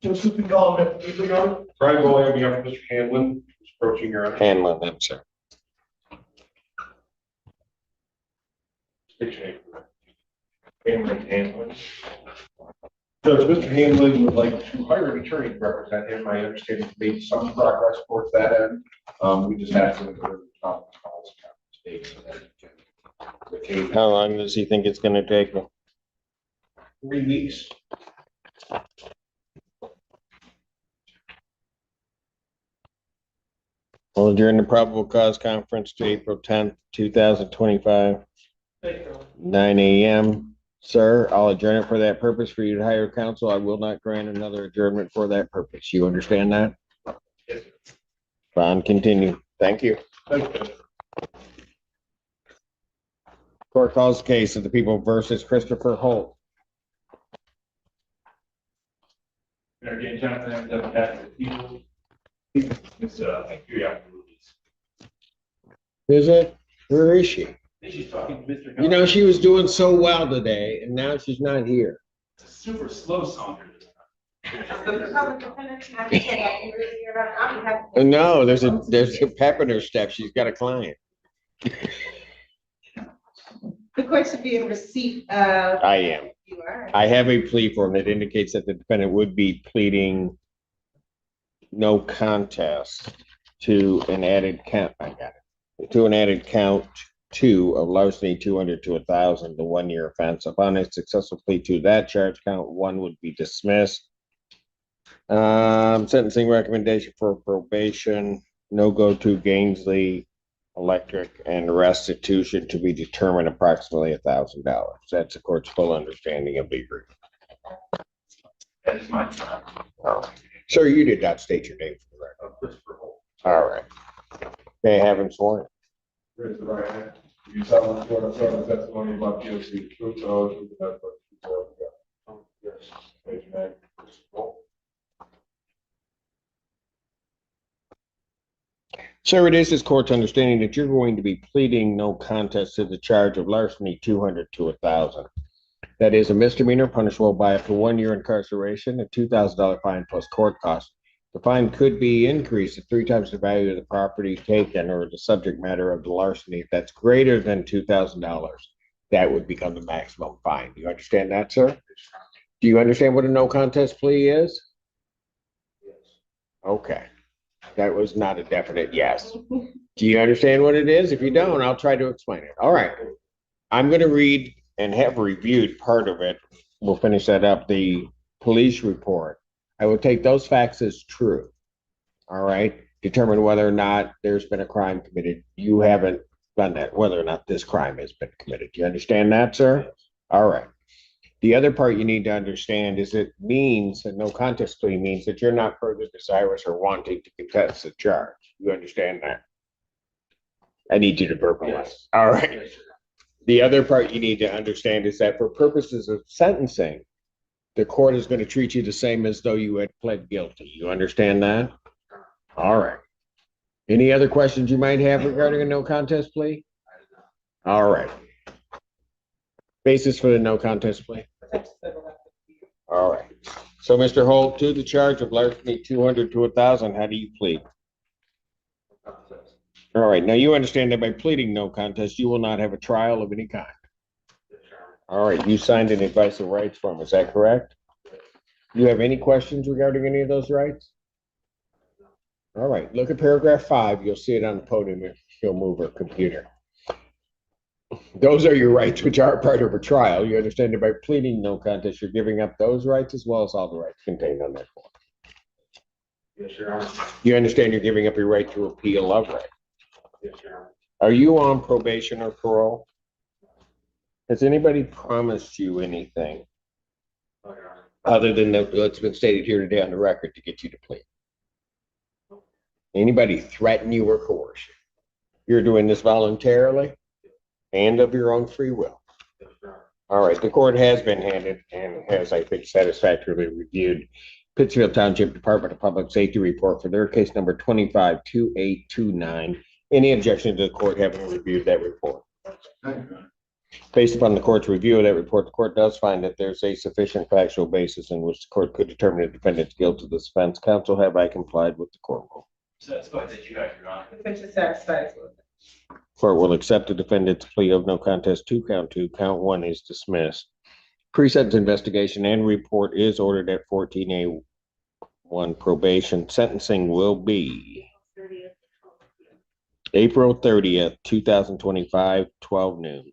Just to call him, Brian Bowley on behalf of Mr. Hanlon, who's approaching your honor. Hanlon, I'm sorry. Cameron Hanlon. Judge, Mr. Hanlon would like to hire an attorney to represent him. I understand he's made some progress towards that end. We just asked him to go to the top of the state. How long does he think it's gonna take him? 3 weeks. Well, during the probable cause conference to April 10th, 2025, 9 a.m. Sir, I'll adjourn it for that purpose for you to hire counsel. I will not grant another adjournment for that purpose. You understand that? Yes. Bond continue. Thank you. Thank you. Court calls the case of the People versus Christopher Holt. Senator Jonathan, on behalf of the people. It's, Is it? Where is she? she's talking to Mr. You know, she was doing so well today and now she's not here. It's a super slow song. No, there's a pep in her step. She's got a client. The court should be in receipt of. I am. You are. I have a plea form that indicates that the defendant would be pleading no contest to an added count. I got it. To an added count 2 of larceny 200 to 1,000, the 1-year offense. Upon a successful plea to that charge, count 1 would be dismissed. Sentencing recommendation for probation, no go to Gainsley Electric, and restitution to be determined approximately $1,000. That's the court's full understanding of the agreement. That is my time. All right. Sir, you did not state your name for the record. Christopher Holt. All right. May I have him sworn? Raise the right hand. You solemnly swear to affirm the testimony about the truth, so help you God. Yes. Raise your hand. Christopher Holt. Sir, it is this court's understanding that you're going to be pleading no contest to the charge of larceny 200 to 1,000. That is a misdemeanor punishable by up to 1 year incarceration, a $2,000 fine plus court costs. The fine could be increased to 3 times the value of the property taken or the subject matter of the larceny. If that's greater than $2,000, that would become the maximum fine. Do you understand that, sir? Do you understand what a no contest plea is? Yes. Okay. That was not a definite yes. Do you understand what it is? If you don't, I'll try to explain it. All right. I'm going to read and have reviewed part of it. We'll finish that up. The police report I will take those facts as true. All right, determine whether or not there's been a crime committed. You haven't done that, whether or not this crime has been committed. Do you understand that, sir? All right. The other part you need to understand is it means, a no contest plea means that you're not further desirous or wanting to contest the charge. You understand that? I need you to verbalize. All right. The other part you need to understand is that for purposes of sentencing, the court is going to treat you the same as though you had pled guilty. You understand that? All right. Any other questions you might have regarding a no contest plea? All right. Basis for the no contest plea? All right. So, Mr. Holt, to the charge of larceny 200 to 1,000, how do you plead? All right. Now, you understand that by pleading no contest, you will not have a trial of any kind. All right. You signed an advice of rights form. Is that correct? You have any questions regarding any of those rights? All right. Look at paragraph 5. You'll see it on the podium if she'll move her computer. Those are your rights, which are part of a trial. You understand that by pleading no contest, you're giving up those rights as well as all the rights contained on that form. Yes, Your Honor. You understand you're giving up your right to appeal of right. Yes, Your Honor. Are you on probation or parole? Has anybody promised you anything No, Your Honor. other than what's been stated here today on the record to get you to plead? Anybody threaten you or coerce you? You're doing this voluntarily and of your own free will. Yes, Your Honor. All right, the court has been handed and has, I think, satisfactorily reviewed Pittsfield Township Department of Public Safety report for their case number 252829. Any objection to the court having reviewed that report? Based upon the court's review of that report, the court does find that there's a sufficient factual basis in which the court could determine the defendant's guilt of this offense. Counsel, have I complied with the court rule? Satisfied that you have, Your Honor. Which is satisfied with. Court will accept the defendant's plea of no contest to count 2. Count 1 is dismissed. Pre-sentence investigation and report is ordered at 14A1 probation. Sentencing will be April 30th, 2025, 12 noon.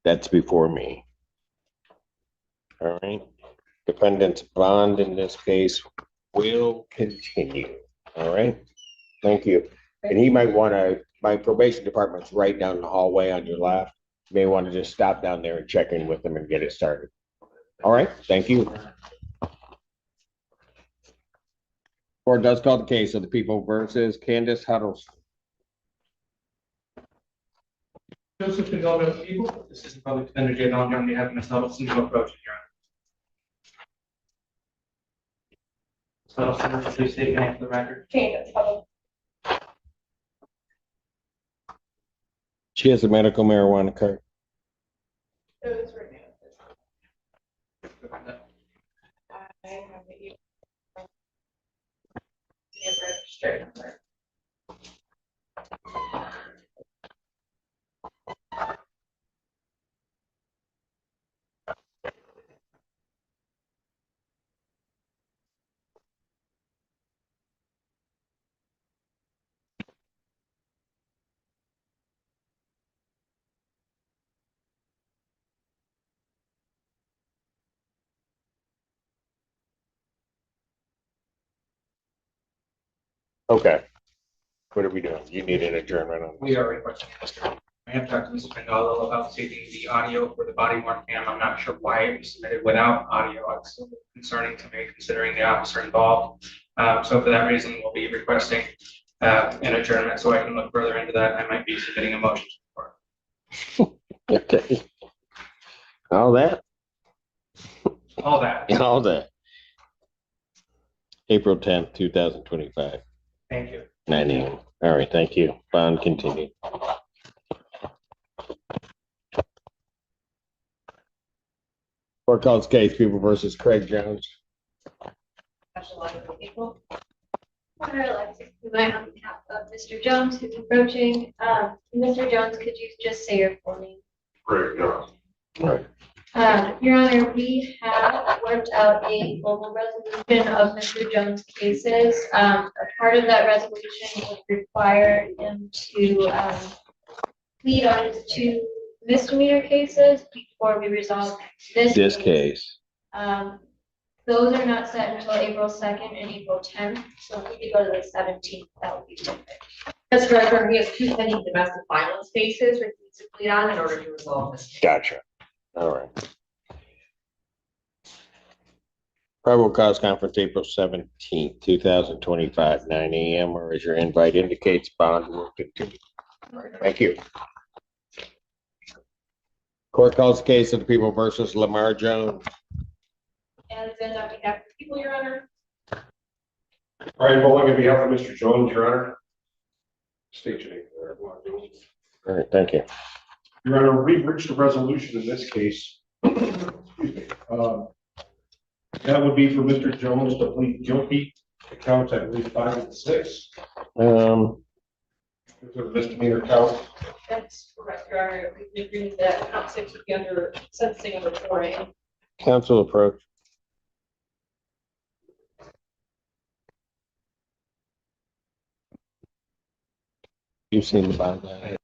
That's before me. All right. Defendant's bond in this case will continue. All right. Thank you. And he might want to, my probation department's right down the hallway on your left. You may want to just stop down there and check in with them and get it started. All right. Thank you. Court does call the case of the people versus Candace Huddleston. Joseph Gonzalez, people, this is the public defender, Jay Long, on behalf of Ms. Huddleston, to approach it, Your Honor. Ms. Huddleston, please state your name for the record. Candace Huddleston. She has a medical marijuana card. It was renewed. I have the registered number. Okay. What are we doing? You need an adjournment on. We are requesting Mr. I have talked to Mr. Bengalo about taking the audio for the body worn cam. I'm not sure why it was submitted without audio. It's concerning to me considering the officer involved. So for that reason, we'll be requesting an adjournment so I can look further into that. I might be submitting a motion for it. Okay. All that. All that. All that. April 10th, 2025. Thank you. 9 a.m. All right. Thank you. Bond continued. Court calls case people versus Craig Jones. Special line of people. Alexis, on behalf of Mr. Jones, who's approaching. Mr. Jones, could you just say your full name? Craig Jones. Right. Your Honor, we have worked out a global resolution of Mr. Jones' cases. A part of that resolution would require him to plead on his 2 misdemeanor cases before we resolve this This case. The Those are not set until April 2nd and April 10th, so if we could go to the 17th, that would be perfect. That's correct, Your Honor. We have two pending domestic violence cases which we need to plead on in order to resolve this. Gotcha. All right. Probable cause conference, April 17th, 2025, 9 a.m. or as your invite indicates, bond will continue. Thank you. Court calls the case of the people versus Lamar Jones. And then on behalf of the people, Your Honor, Brian Bowling on behalf of Mr. Jones, Your Honor. State your name there. All right, thank you. Your Honor, we've reached a resolution in this case. Excuse me. That would be for Mr. Jones to plead guilty to counts, I believe, 5 and 6. Misdemeanor count. that's correct, Your Honor. We can agree that count 6 would be under sentencing under 4A. Council approach. You've seen the bond.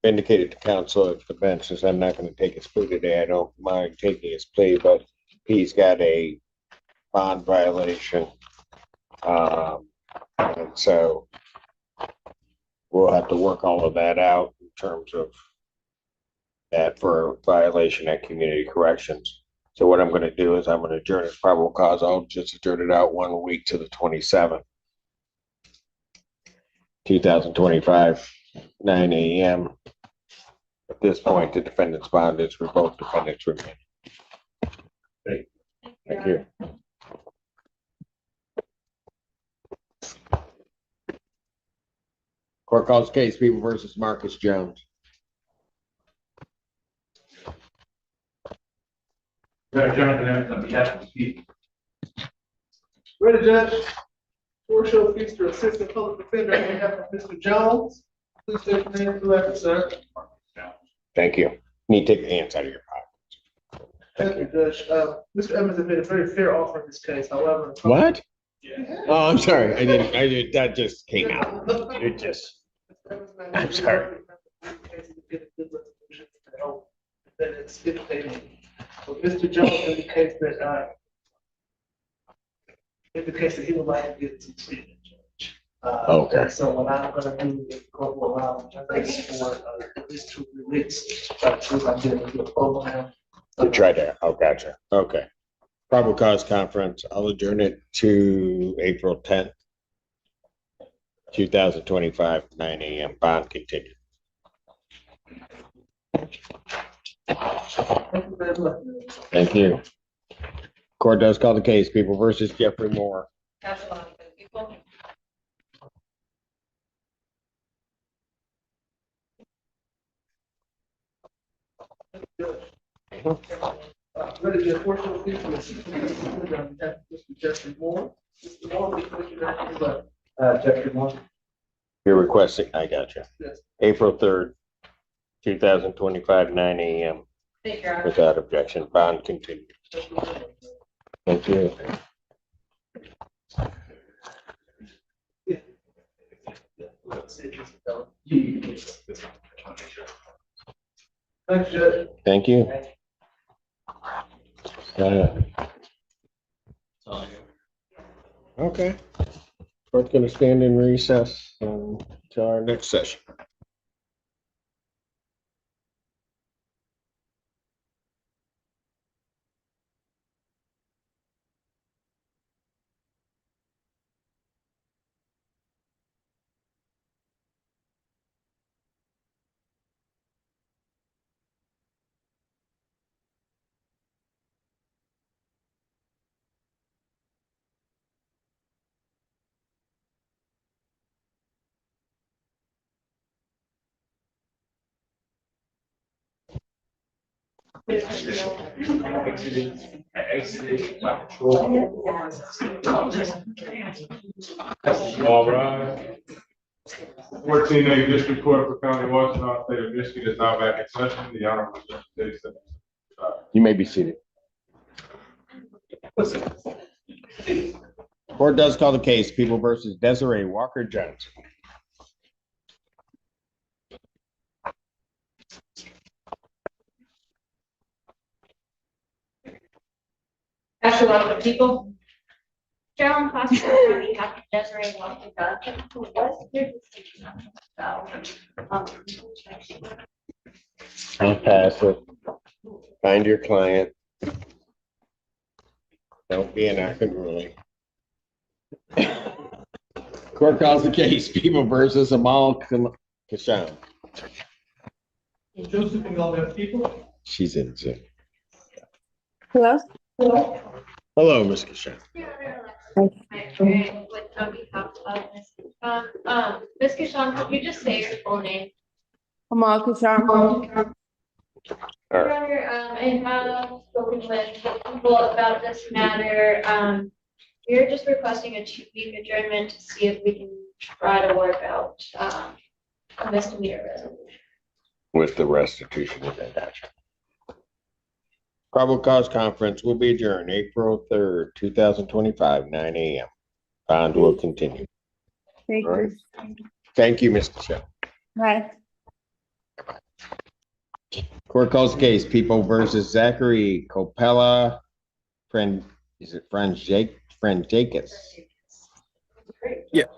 Indicated to counsel at the bench, since I'm not going to take his plea today, I don't mind taking his plea, but he's got a bond violation. And so we'll have to work all of that out in terms of that for violation at community corrections. So what I'm going to do is I'm going to adjourn his probable cause. I'll just adjourn it out 1 week to the 27th, 2025, 9 a.m. At this point, the defendant's bond is for both defendants remain. Thank you. Court calls case People versus Marcus Jones. Jonathan Evans on behalf of the people. Ready, Judge? Show Feaster, Assistant Public Defender on behalf of Mr. Jones. Please state your name for the record, sir. Thank you. Need to take your hands out of your pocket. Thank you, Judge. Mr. Evans has made a very fair offer in this case, however. What? Oh, I'm sorry. I did, that just came out. It just, I'm sorry. But Mr. Jones indicates that he would like to get some treatment, Judge. Okay. So what I'm gonna do is go allow judges for at least 2 weeks, to I'm gonna do a program. You tried that. Oh, gotcha. Okay. Probable cause conference. I'll adjourn it to April 10th, 2025, 9 a.m. Bond continued. Thank you very much. Thank you. Court does call the case. People versus Jeffrey Moore. That's a lot of good people. Ready to enforce those things for the Mr. Jeffrey Moore. Mr. Moore, please state your name for the record. Jeffrey Moore. You're requesting, I gotcha. Yes. April 3rd, 2025, 9 a.m. Thank you, Your Honor. Without objection. Bond continued. Thank you. Thanks, Judge. Thank you. Okay. Court gonna stand in recess until our next session. All right. 14A District Court for County of Washtenaw, State of Michigan is now back in session. The Honorable Judge Jason. You may be seated. Court does call the case, People versus Desiree Walker Johnson. After a lot of people. Carolyn Foster, on behalf of Desiree Walker Johnson, who was here this evening. I'll pass it. Find your client. Don't be an unruly. Court calls the case, People versus Amal Kashan. Joseph and all that people. She's in Zoom. Hello? Hello, Ms. Kashan. On behalf of Ms. Kishan, Ms. Kishan, could you just say your full name? Amal Kishar. All Your right. Honor, I have spoken with people about this matter. We're just requesting a 2-week adjournment to see if we can try to work out a misdemeanor resolution. With the restitution of that action. Probable cause conference will be adjourned April 3rd, 2025, 9 a.m. Bond will continue. Thank All right. you. Thank you, Mr. Shell. Bye. Court calls the case, People versus Zachary Copella, is it Jacobs? Yeah.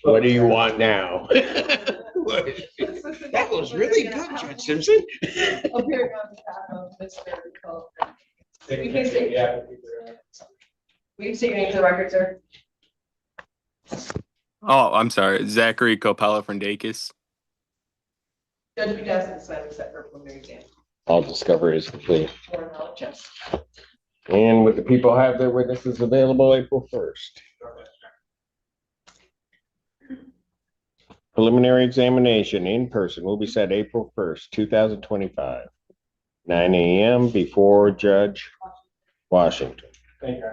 What do you want now? That was really good, Judge Simpson. Appearing on behalf of Mr. Cole. You can say, will you say your name for the record, sir? Oh, I'm sorry. Zachary Copella from Dacus. Judge, we ask this matter set for preliminary exam. All discovery is complete. Or knowledge, yes. And would the people have their witnesses available April 1st? Preliminary examination in person will be set April 1st, 2025, 9 a.m. before Judge Washington. Thank you.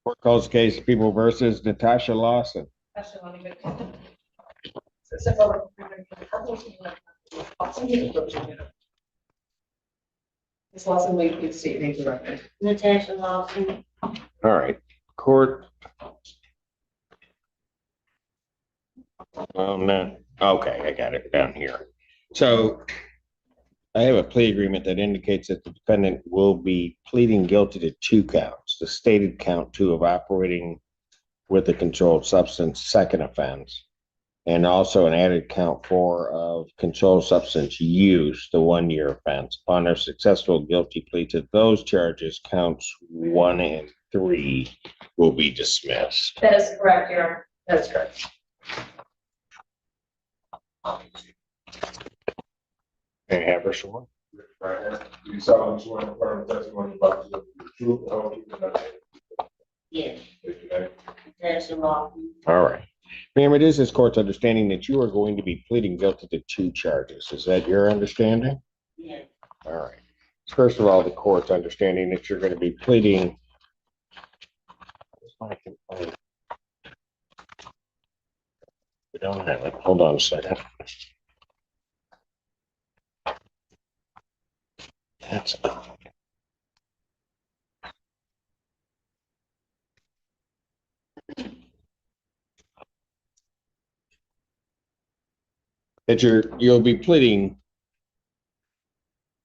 Court calls the case, People versus Natasha Lawson. Actually, let me go. So, Ms. Lawson, will you please state your name for the record? Natasha Lawson. All right, court. No, okay, I got it down here. So I have a plea agreement that indicates that the defendant will be pleading guilty to 2 counts. The stated count 2 of operating with a controlled substance, second offense, and also an added count 4 of controlled substance use, the 1-year offense. Upon their successful guilty plea to those charges, counts 1 and 3 will be dismissed. That is correct, Your Honor. That is correct. May I have her sworn? Right. You solemnly swear to affirm the testimony about the truth, the whole truth, and nothing but the truth. Yes. Natasha Lawson. All right. Ma'am, it is this court's understanding that you are going to be pleading guilty to 2 charges. Is that your understanding? Yes. All right. First of all, the court's understanding that you're going to be pleading. We don't have it. Hold on a second. That's that you'll be pleading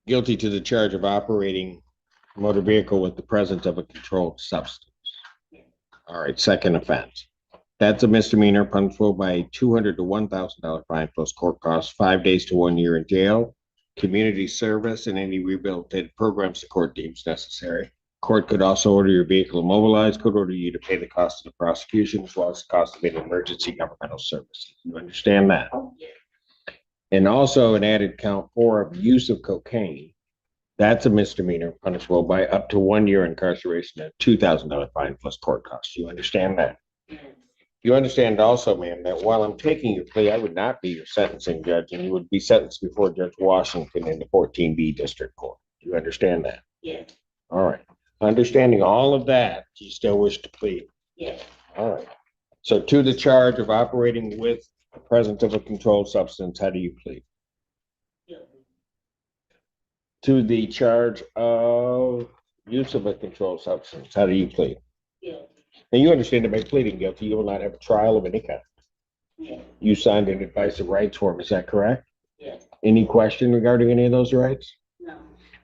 guilty to the charge of operating a motor vehicle with the presence of a controlled substance. All right, second offense. That's a misdemeanor punishable by $200 to $1,000 fine plus court costs, 5 days to 1 year in jail, community service, and any rehabilitative programs the court deems necessary. Court could also order your vehicle immobilized, could order you to pay the cost of the prosecution as well as the cost of any emergency governmental services. You understand that? And also an added count 4 of use of cocaine. That's a misdemeanor punishable by up to 1 year incarceration and $2,000 fine plus court costs. You understand that? You understand also, ma'am, that while I'm taking your plea, I would not be your sentencing judge, and you would be sentenced before Judge Washington in the 14B District Court. You understand that? Yes. All right. Understanding all of that, do you still wish to plead? Yes. All right. So to the charge of operating with the presence of a controlled substance, how do you plead? To the charge of use of a controlled substance, how do you plead? Yes. And you understand that by pleading guilty, you will not have a trial of any kind. Yes. You signed an advice of rights form, is that correct? Yes. Any question regarding any of those rights? No.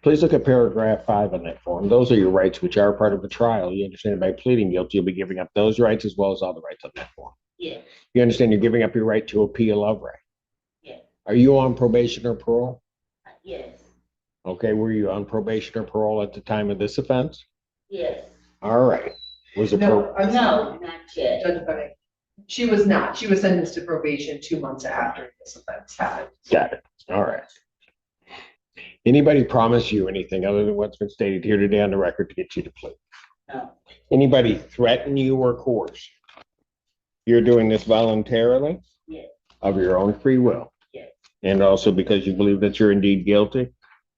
Please look at paragraph 5 on that form. Those are your rights, which are part of the trial. You understand by pleading guilty, you'll be giving up those rights as well as all the rights on that form. Yes. You understand you're giving up your right to appeal of right? Yes. Are you on probation or parole? Yes. Okay, were you on probation or parole at the time of this offense? Yes. All right. Was it? No, No, not yet. Judge, if I may. She was not. She was sentenced to probation 2 months after this offense happened. Got it. All right. Anybody promise you anything other than what's been stated here today on the record to get you to plea? No. Anybody threaten you or coerce? You're doing this voluntarily? Yes. Of your own free will? Yes. And also because you believe that you're indeed guilty?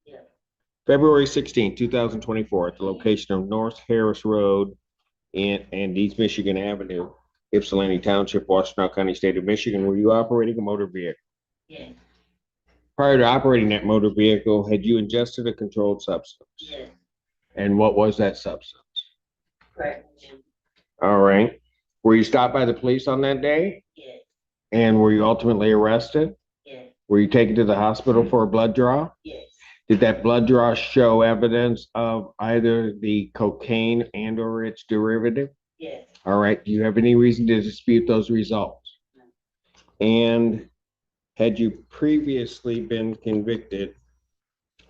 Yes. February 16, 2024, at the location of North Harris Road and East Michigan Avenue, Ypsilanti Township, Washtenaw County, State of Michigan, were you operating a motor vehicle? Yes. Prior to operating that motor vehicle, had you ingested a controlled substance? Yes. And what was that substance? Correct. All right. Were you stopped by the police on that day? Yes. And were you ultimately arrested? Yes. Were you taken to the hospital for a blood draw? Yes. Did that blood draw show evidence of either the cocaine and or its derivative? Yes. All right. Do you have any reason to dispute those results? No. And had you previously been convicted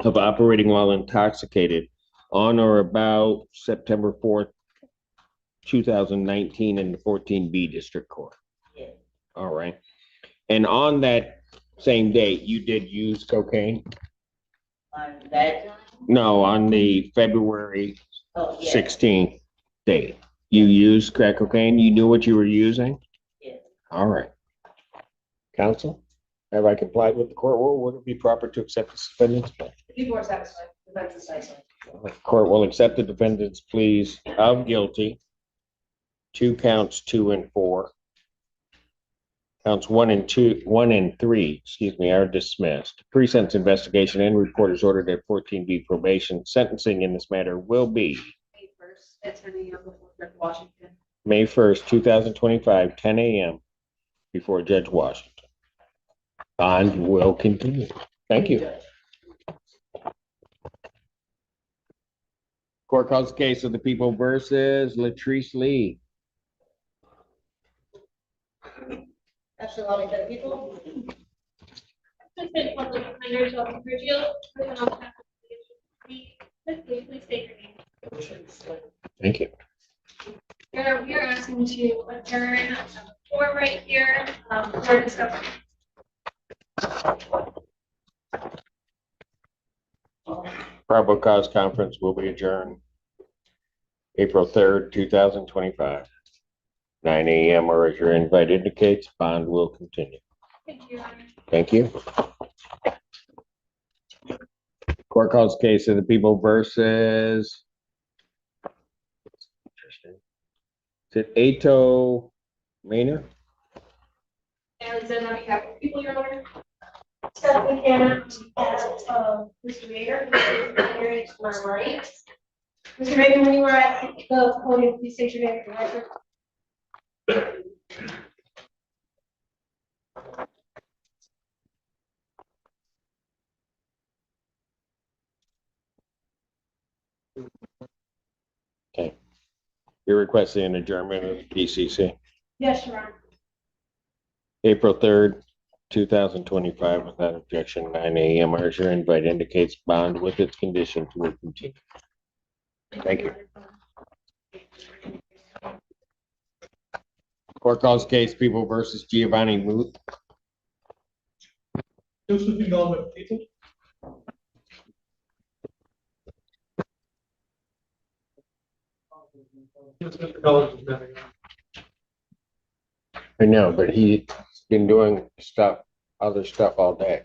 of operating while intoxicated on or about September 4th, 2019 in the 14B District Court? Yes. All right. And on that same date, you did use cocaine? On that time? No, on the February Yes. 16th date. You used crack cocaine? You knew what you were using? Yes. All right. Counsel, have I complied with the court rule? Would it be proper to accept the defendant's plea? People are satisfied. Defense is satisfied. The court will accept the defendant's pleas of guilty to counts 2 and 4. Counts 1 and 3, are dismissed. Pre-sentence investigation and report is ordered at 14B probation. Sentencing in this matter will be May 1st at 10 a.m. before Judge Washington. May 1st, 2025, 10 a.m. before Judge Washington. Bond will continue. Thank you. Court calls the case of the people versus Latrice Lee. Actually, a lot of good people. Assistant Public Defender, Shelby Bridgefield, living on behalf of the please state your name. Thank you. We are asking to adjourn the floor right here, for discussion. Probable cause conference will be adjourned April 3rd, 2025. 9 a.m. or as your invite indicates, bond will continue. Thank you, Your Honor. Thank you. Court calls case of the people versus. Is it Ato Maynard? And then on behalf of people, Your Honor. Stephanie Cannon, Mr. Mayor, Mr. to my right. Mr. Reagan, when you were at the podium, please state your name for the record. You're requesting an adjournment of the PCC. Yes, Your Honor. April 3rd, 2025, without objection, 9 a.m. Archer invite indicates bond with its conditions will continue. Thank you. Court calls case People versus Giovanni Moot. I know, but he's been doing other stuff all day.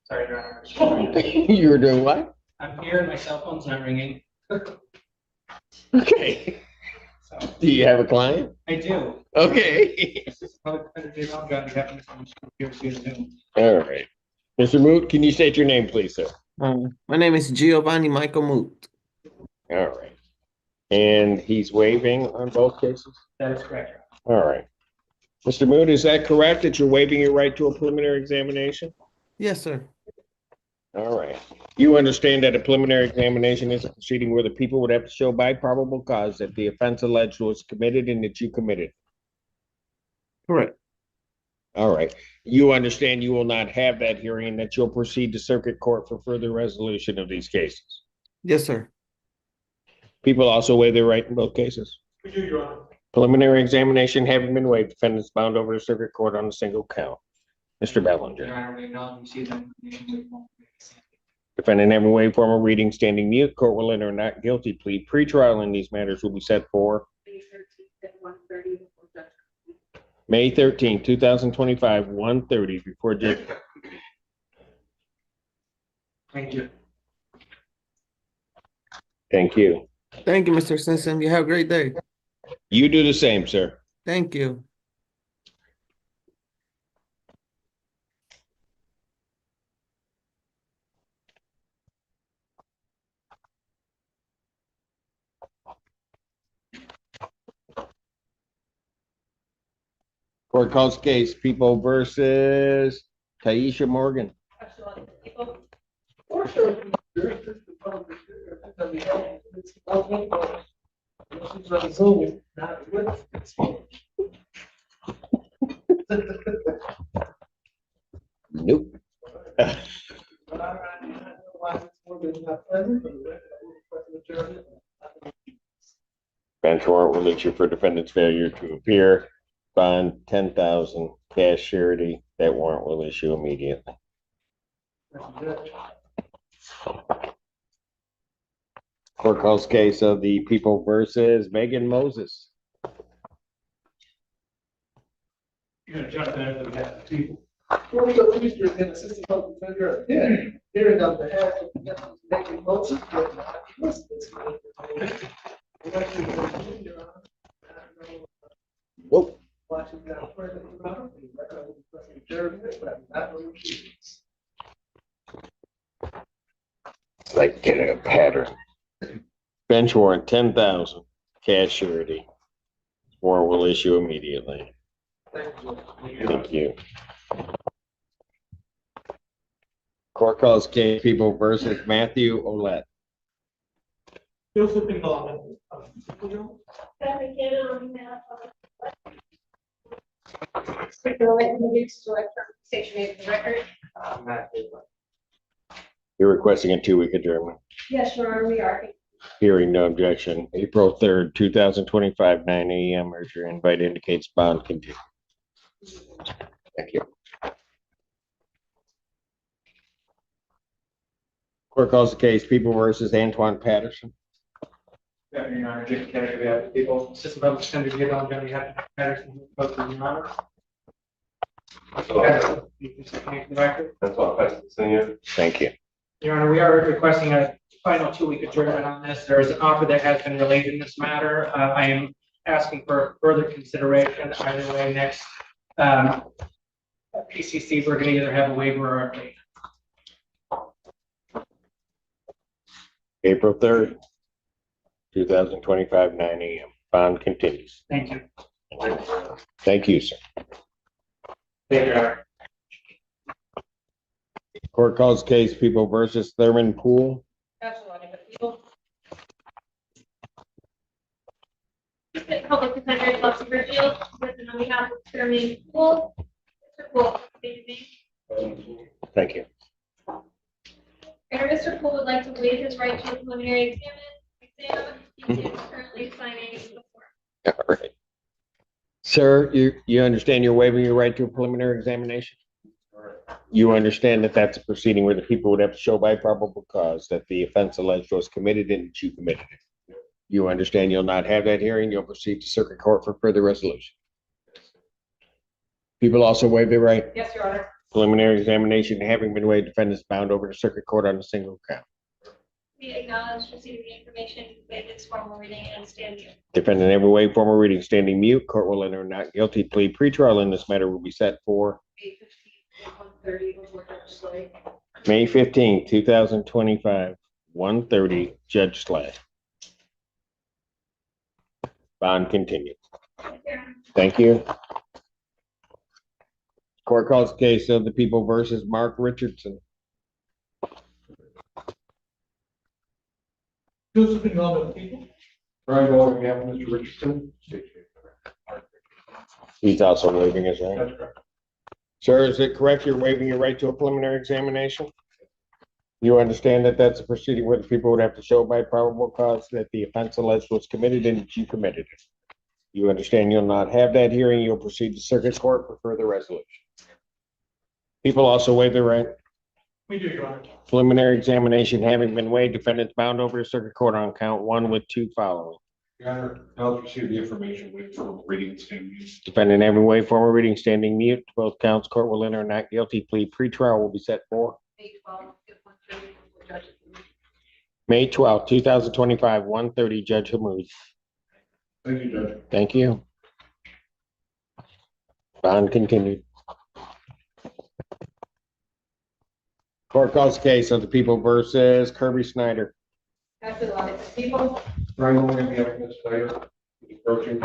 Sorry, Your Honor. You were doing what? I'm here and my cell phone's not ringing. Okay. Do you have a client? I do. Okay. All All right. Mr. Moot, can you state your name, please, sir? My name is Giovanni Michael Moot. All right. And he's waiving on both cases? That is correct. All right. Mr. Moot, is that correct that you're waiving your right to a preliminary examination? Yes, sir. All right. You understand that a preliminary examination is a proceeding where the people would have to show by probable cause that the offense alleged was committed and that you committed. Correct. All right. You understand you will not have that hearing and that you'll proceed to circuit court for further resolution of these cases. Yes, sir. People also waive their right in both cases. We do, Your Honor. Preliminary examination having been waived, defendants bound over to circuit court on a single count. Mr. Bellinger. Your Honor, we acknowledge you see them. Defendant having waived formal reading, standing mute, court will enter a not guilty plea. Pre-trial in these matters will be set for May 13, 2025, 1:30 before judge. Thank you. Thank you. Thank you, Mr. Simpson. You have a great day. You do the same, sir. Thank you. Court calls case People versus Taisha Morgan. Nope. Bench warrant will issue for defendant's failure to appear. Bond 10,000, cash surety. That warrant will issue immediately. Court calls case of the People versus Megan Moses. You're gonna jump in and have the people. Well, we got Mr. and Assistant Public Defender, hearing on behalf of Megan Moses. Whoa. Watching that further, Jeremy, but not really. It's like getting a pattern. Bench warrant 10,000, cash surety. Warrant will issue immediately. Thank you. Court calls case People versus Matthew Olette. Joseph involvement. Stephanie Cannon on behalf of. Introduce director, state your name for the record. You're requesting a 2-week adjournment. Yes, Your Honor, we are. Hearing no objection. April 3rd, 2025, 9 a.m. Merger invite indicates bond continues. Thank you. Court calls the case People versus Antoine Patterson. Your Honor, Jake Kennedy, we have people, Assistant Public Defender, get on, Johnny Patterson, both of Your Honor. That's all. Thank you. Your Honor, we are requesting a final 2-week adjournment on this. There is an offer that has been relayed in this matter. I am asking for further consideration. Either way, next PCC, we're going to either have a waiver or a plea. April 3rd, 2025, 9 a.m. Bond continues. Thank you. Thank you, sir. Thank you, Your Honor. Court calls case People versus Thurman Pool. Absolutely, but people. Public Defender Chelsea Ridgefield, with and on behalf of Attorney Poole. Mr. Poole, state your name. Thank you. Mayor, Mr. Poole would like to waive his right to a preliminary exam. He is currently signing the form. All right. Sir, you understand you're waiving your right to a preliminary examination? You understand that that's a proceeding where the people would have to show by probable cause that the offense alleged was committed and that you committed it. You understand you'll not have that hearing, you'll proceed to circuit court for further resolution. People also waive their right. Yes, Your Honor. Preliminary examination having been waived, defendants bound over to circuit court on a single count. We acknowledge receiving the information, waive its formal reading and stand mute. Defendant every way, formal reading, standing mute. Court will enter not guilty plea. Pretrial in this matter will be set for May 15th, 2025, 1:30, Judge Slay. Bond continued. Thank you. Court calls the case of the people versus Mark Richardson. Joseph and all the people. Brian Gold, we have Mr. Richardson. He's also waiving his right. That's correct. Sir, is it correct you're waiving your right to a preliminary examination? You understand that that's a proceeding where the people would have to show by probable cause that the offense alleged was committed and that you committed it. You understand you'll not have that hearing. You'll proceed to circuit court for further resolution. People also waive their right. We do, Your Honor. Preliminary examination having been waived, defendants bound over to circuit court on count one with two following. Your Honor, I'll receive the information with for reading and standing. Defendant every way, formal reading, standing mute. Both counts, court will enter not guilty plea. Pretrial will be set for May 12th, 2025, 1:30, Judge Hammoud. Thank you, Judge. Thank you. Bond continued. Court calls the case of the people versus Kirby Snyder. After the line, people. Brian Gold, we have Ms. Snyder approaching.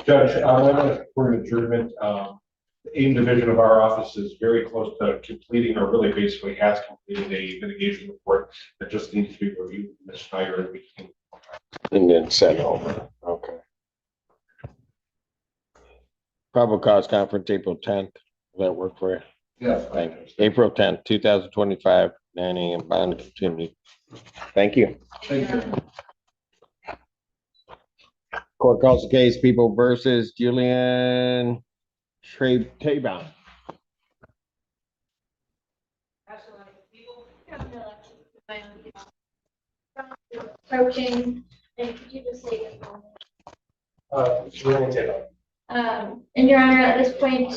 Judge, for an adjournment, the AIM division of our office is very close to completing, or really basically has completed a mitigation report that just needs to be reviewed with Ms. Snyder and we can. And then sent over. Okay. Probable cause conference, April 10th. Will that work for you? Yes. Thank you. April 10th, 2025, 9 a.m. Bond continued. Thank you. Thank you. Court calls the case people versus Julian Tabon. Approaching, and could you just say this moment? And Your Honor, at this point,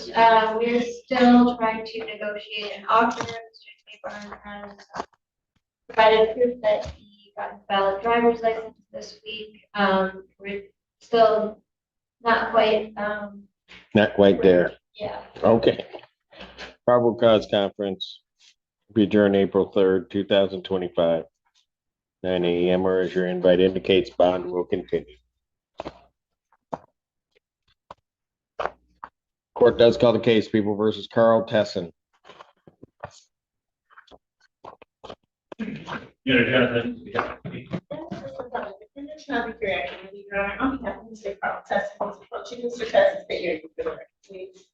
we are still trying to negotiate an offer. Mr. Tabor has provided proof that he got a valid driver's license this week. We're still not quite, Not quite there. yeah. Okay. Probable cause conference be adjourned April 3rd, 2025, 9 a.m. or as your invite indicates, bond will continue. Court does call the case people versus Carl Tesson. It's not a fair activity, Your Honor. On behalf of Mr. Carl Tesson, who's approaching Mr. Tesson, state your name for the record, please.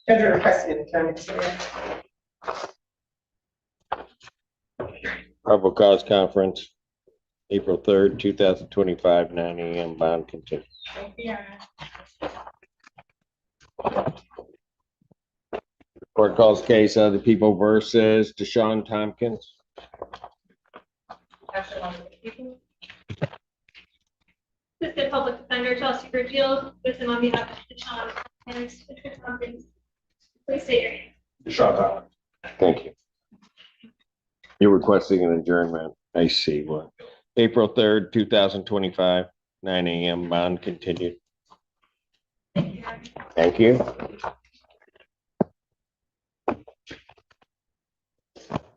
Judge, you're requesting an attorney today. Probable cause conference, April 3rd, 2025, 9 a.m. Bond continues. Thank you, Your Honor. Court calls case of the people versus Deshaun Tompkins. Assistant Public Defender Chelsea Ridgefield, with him on behalf of Deshaun and Mr. Tompkins. Please state your name. Deshaun. Thank you. You're requesting an adjournment. I see. What? April 3rd, 2025, 9 a.m. Bond continued. Thank you.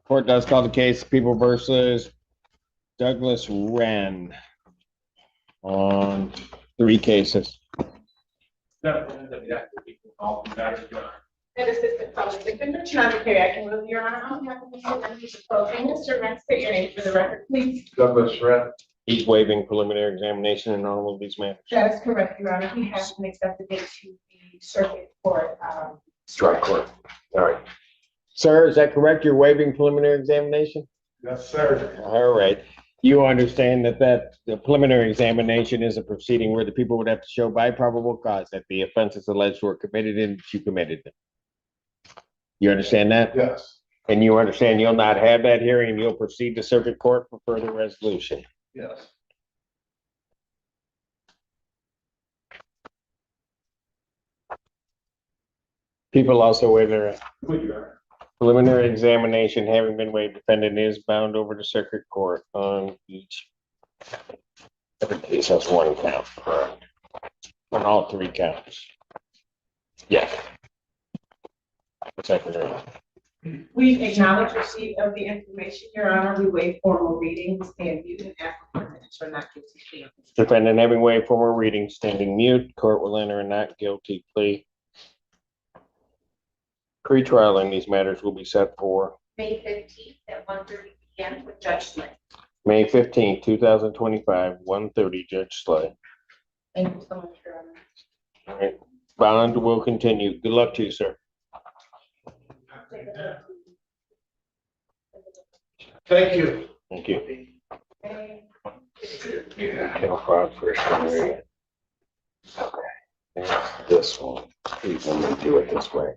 Court does call the case people versus Douglas Wren on 3 cases. And Assistant Public Defender, Chandra Perry, I can move your honor on behalf of Mr. Propane. Mr. Rex, state your name for the record, please. Douglas Red. He's waiving preliminary examination in all of these matters. That is correct, your honor. He has been accepted into the circuit court. Strike court. All right. Sir, is that correct? You're waiving preliminary examination? Yes, sir. All right. You understand that the preliminary examination is a proceeding where the people would have to show by probable cause that the offenses alleged were committed and you committed them. You understand that? Yes. And you understand you'll not have that hearing and you'll proceed to circuit court for further resolution. Yes. People also waive their Would you, Honor? preliminary examination having been waived, defendant is bound over to circuit court on each. Every case has 1 count, correct? On all 3 counts. Yes. Secretary. We acknowledge receipt of the information, your honor. We waive formal readings and you can ask for minutes or not guilty plea. Defendant having waived formal reading, standing mute, court will enter a not guilty plea. Pre-trial in these matters will be set for May 15th at 1:30 p.m. with Judge Slay. May 15th, 2025, 1:30, Judge Slay. Thank you so much, your honor. All right. Bond will continue. Good luck to you, sir. Thank you. Thank you. Yeah, no problem for sure. Okay. And this one, please let me do it this way.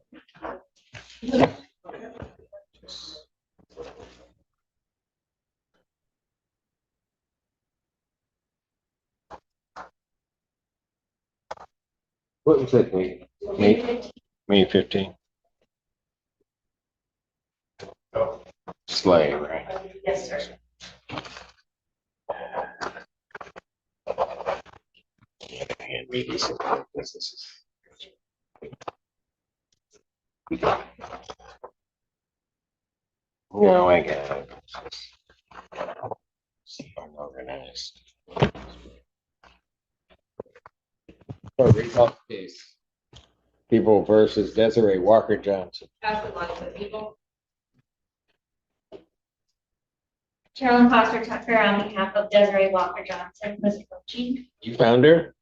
What was it, May 15th? Slay, right? Yes, sir. Can't read these. This is. No, I got it. See, unorganized. So recall case. People versus Desiree Walker Johnson. Pass the line to the people. Carolyn Foster Tucker on behalf of Desiree Walker Johnson, Mr. Coaching. You found her?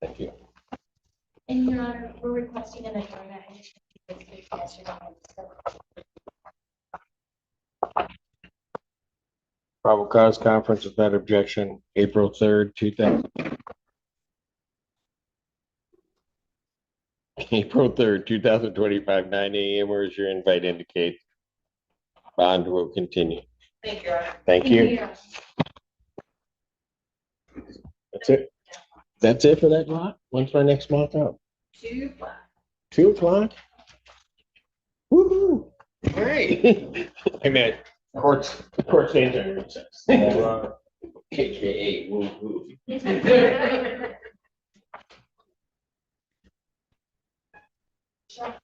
Thank you. And your honor, we're requesting an adjournment. Probable cause conference without objection, April 3rd, 2000. April 3rd, 2025, 9 a.m. Where is your invite indicate? Bond will continue. Thank you, Your Honor. Thank you. That's it. That's it for that lot? When's my next month out? 2 o'clock. 2 o'clock? Woo-hoo. All right. I meant courts days are recess. AKA woo-hoo. Sure.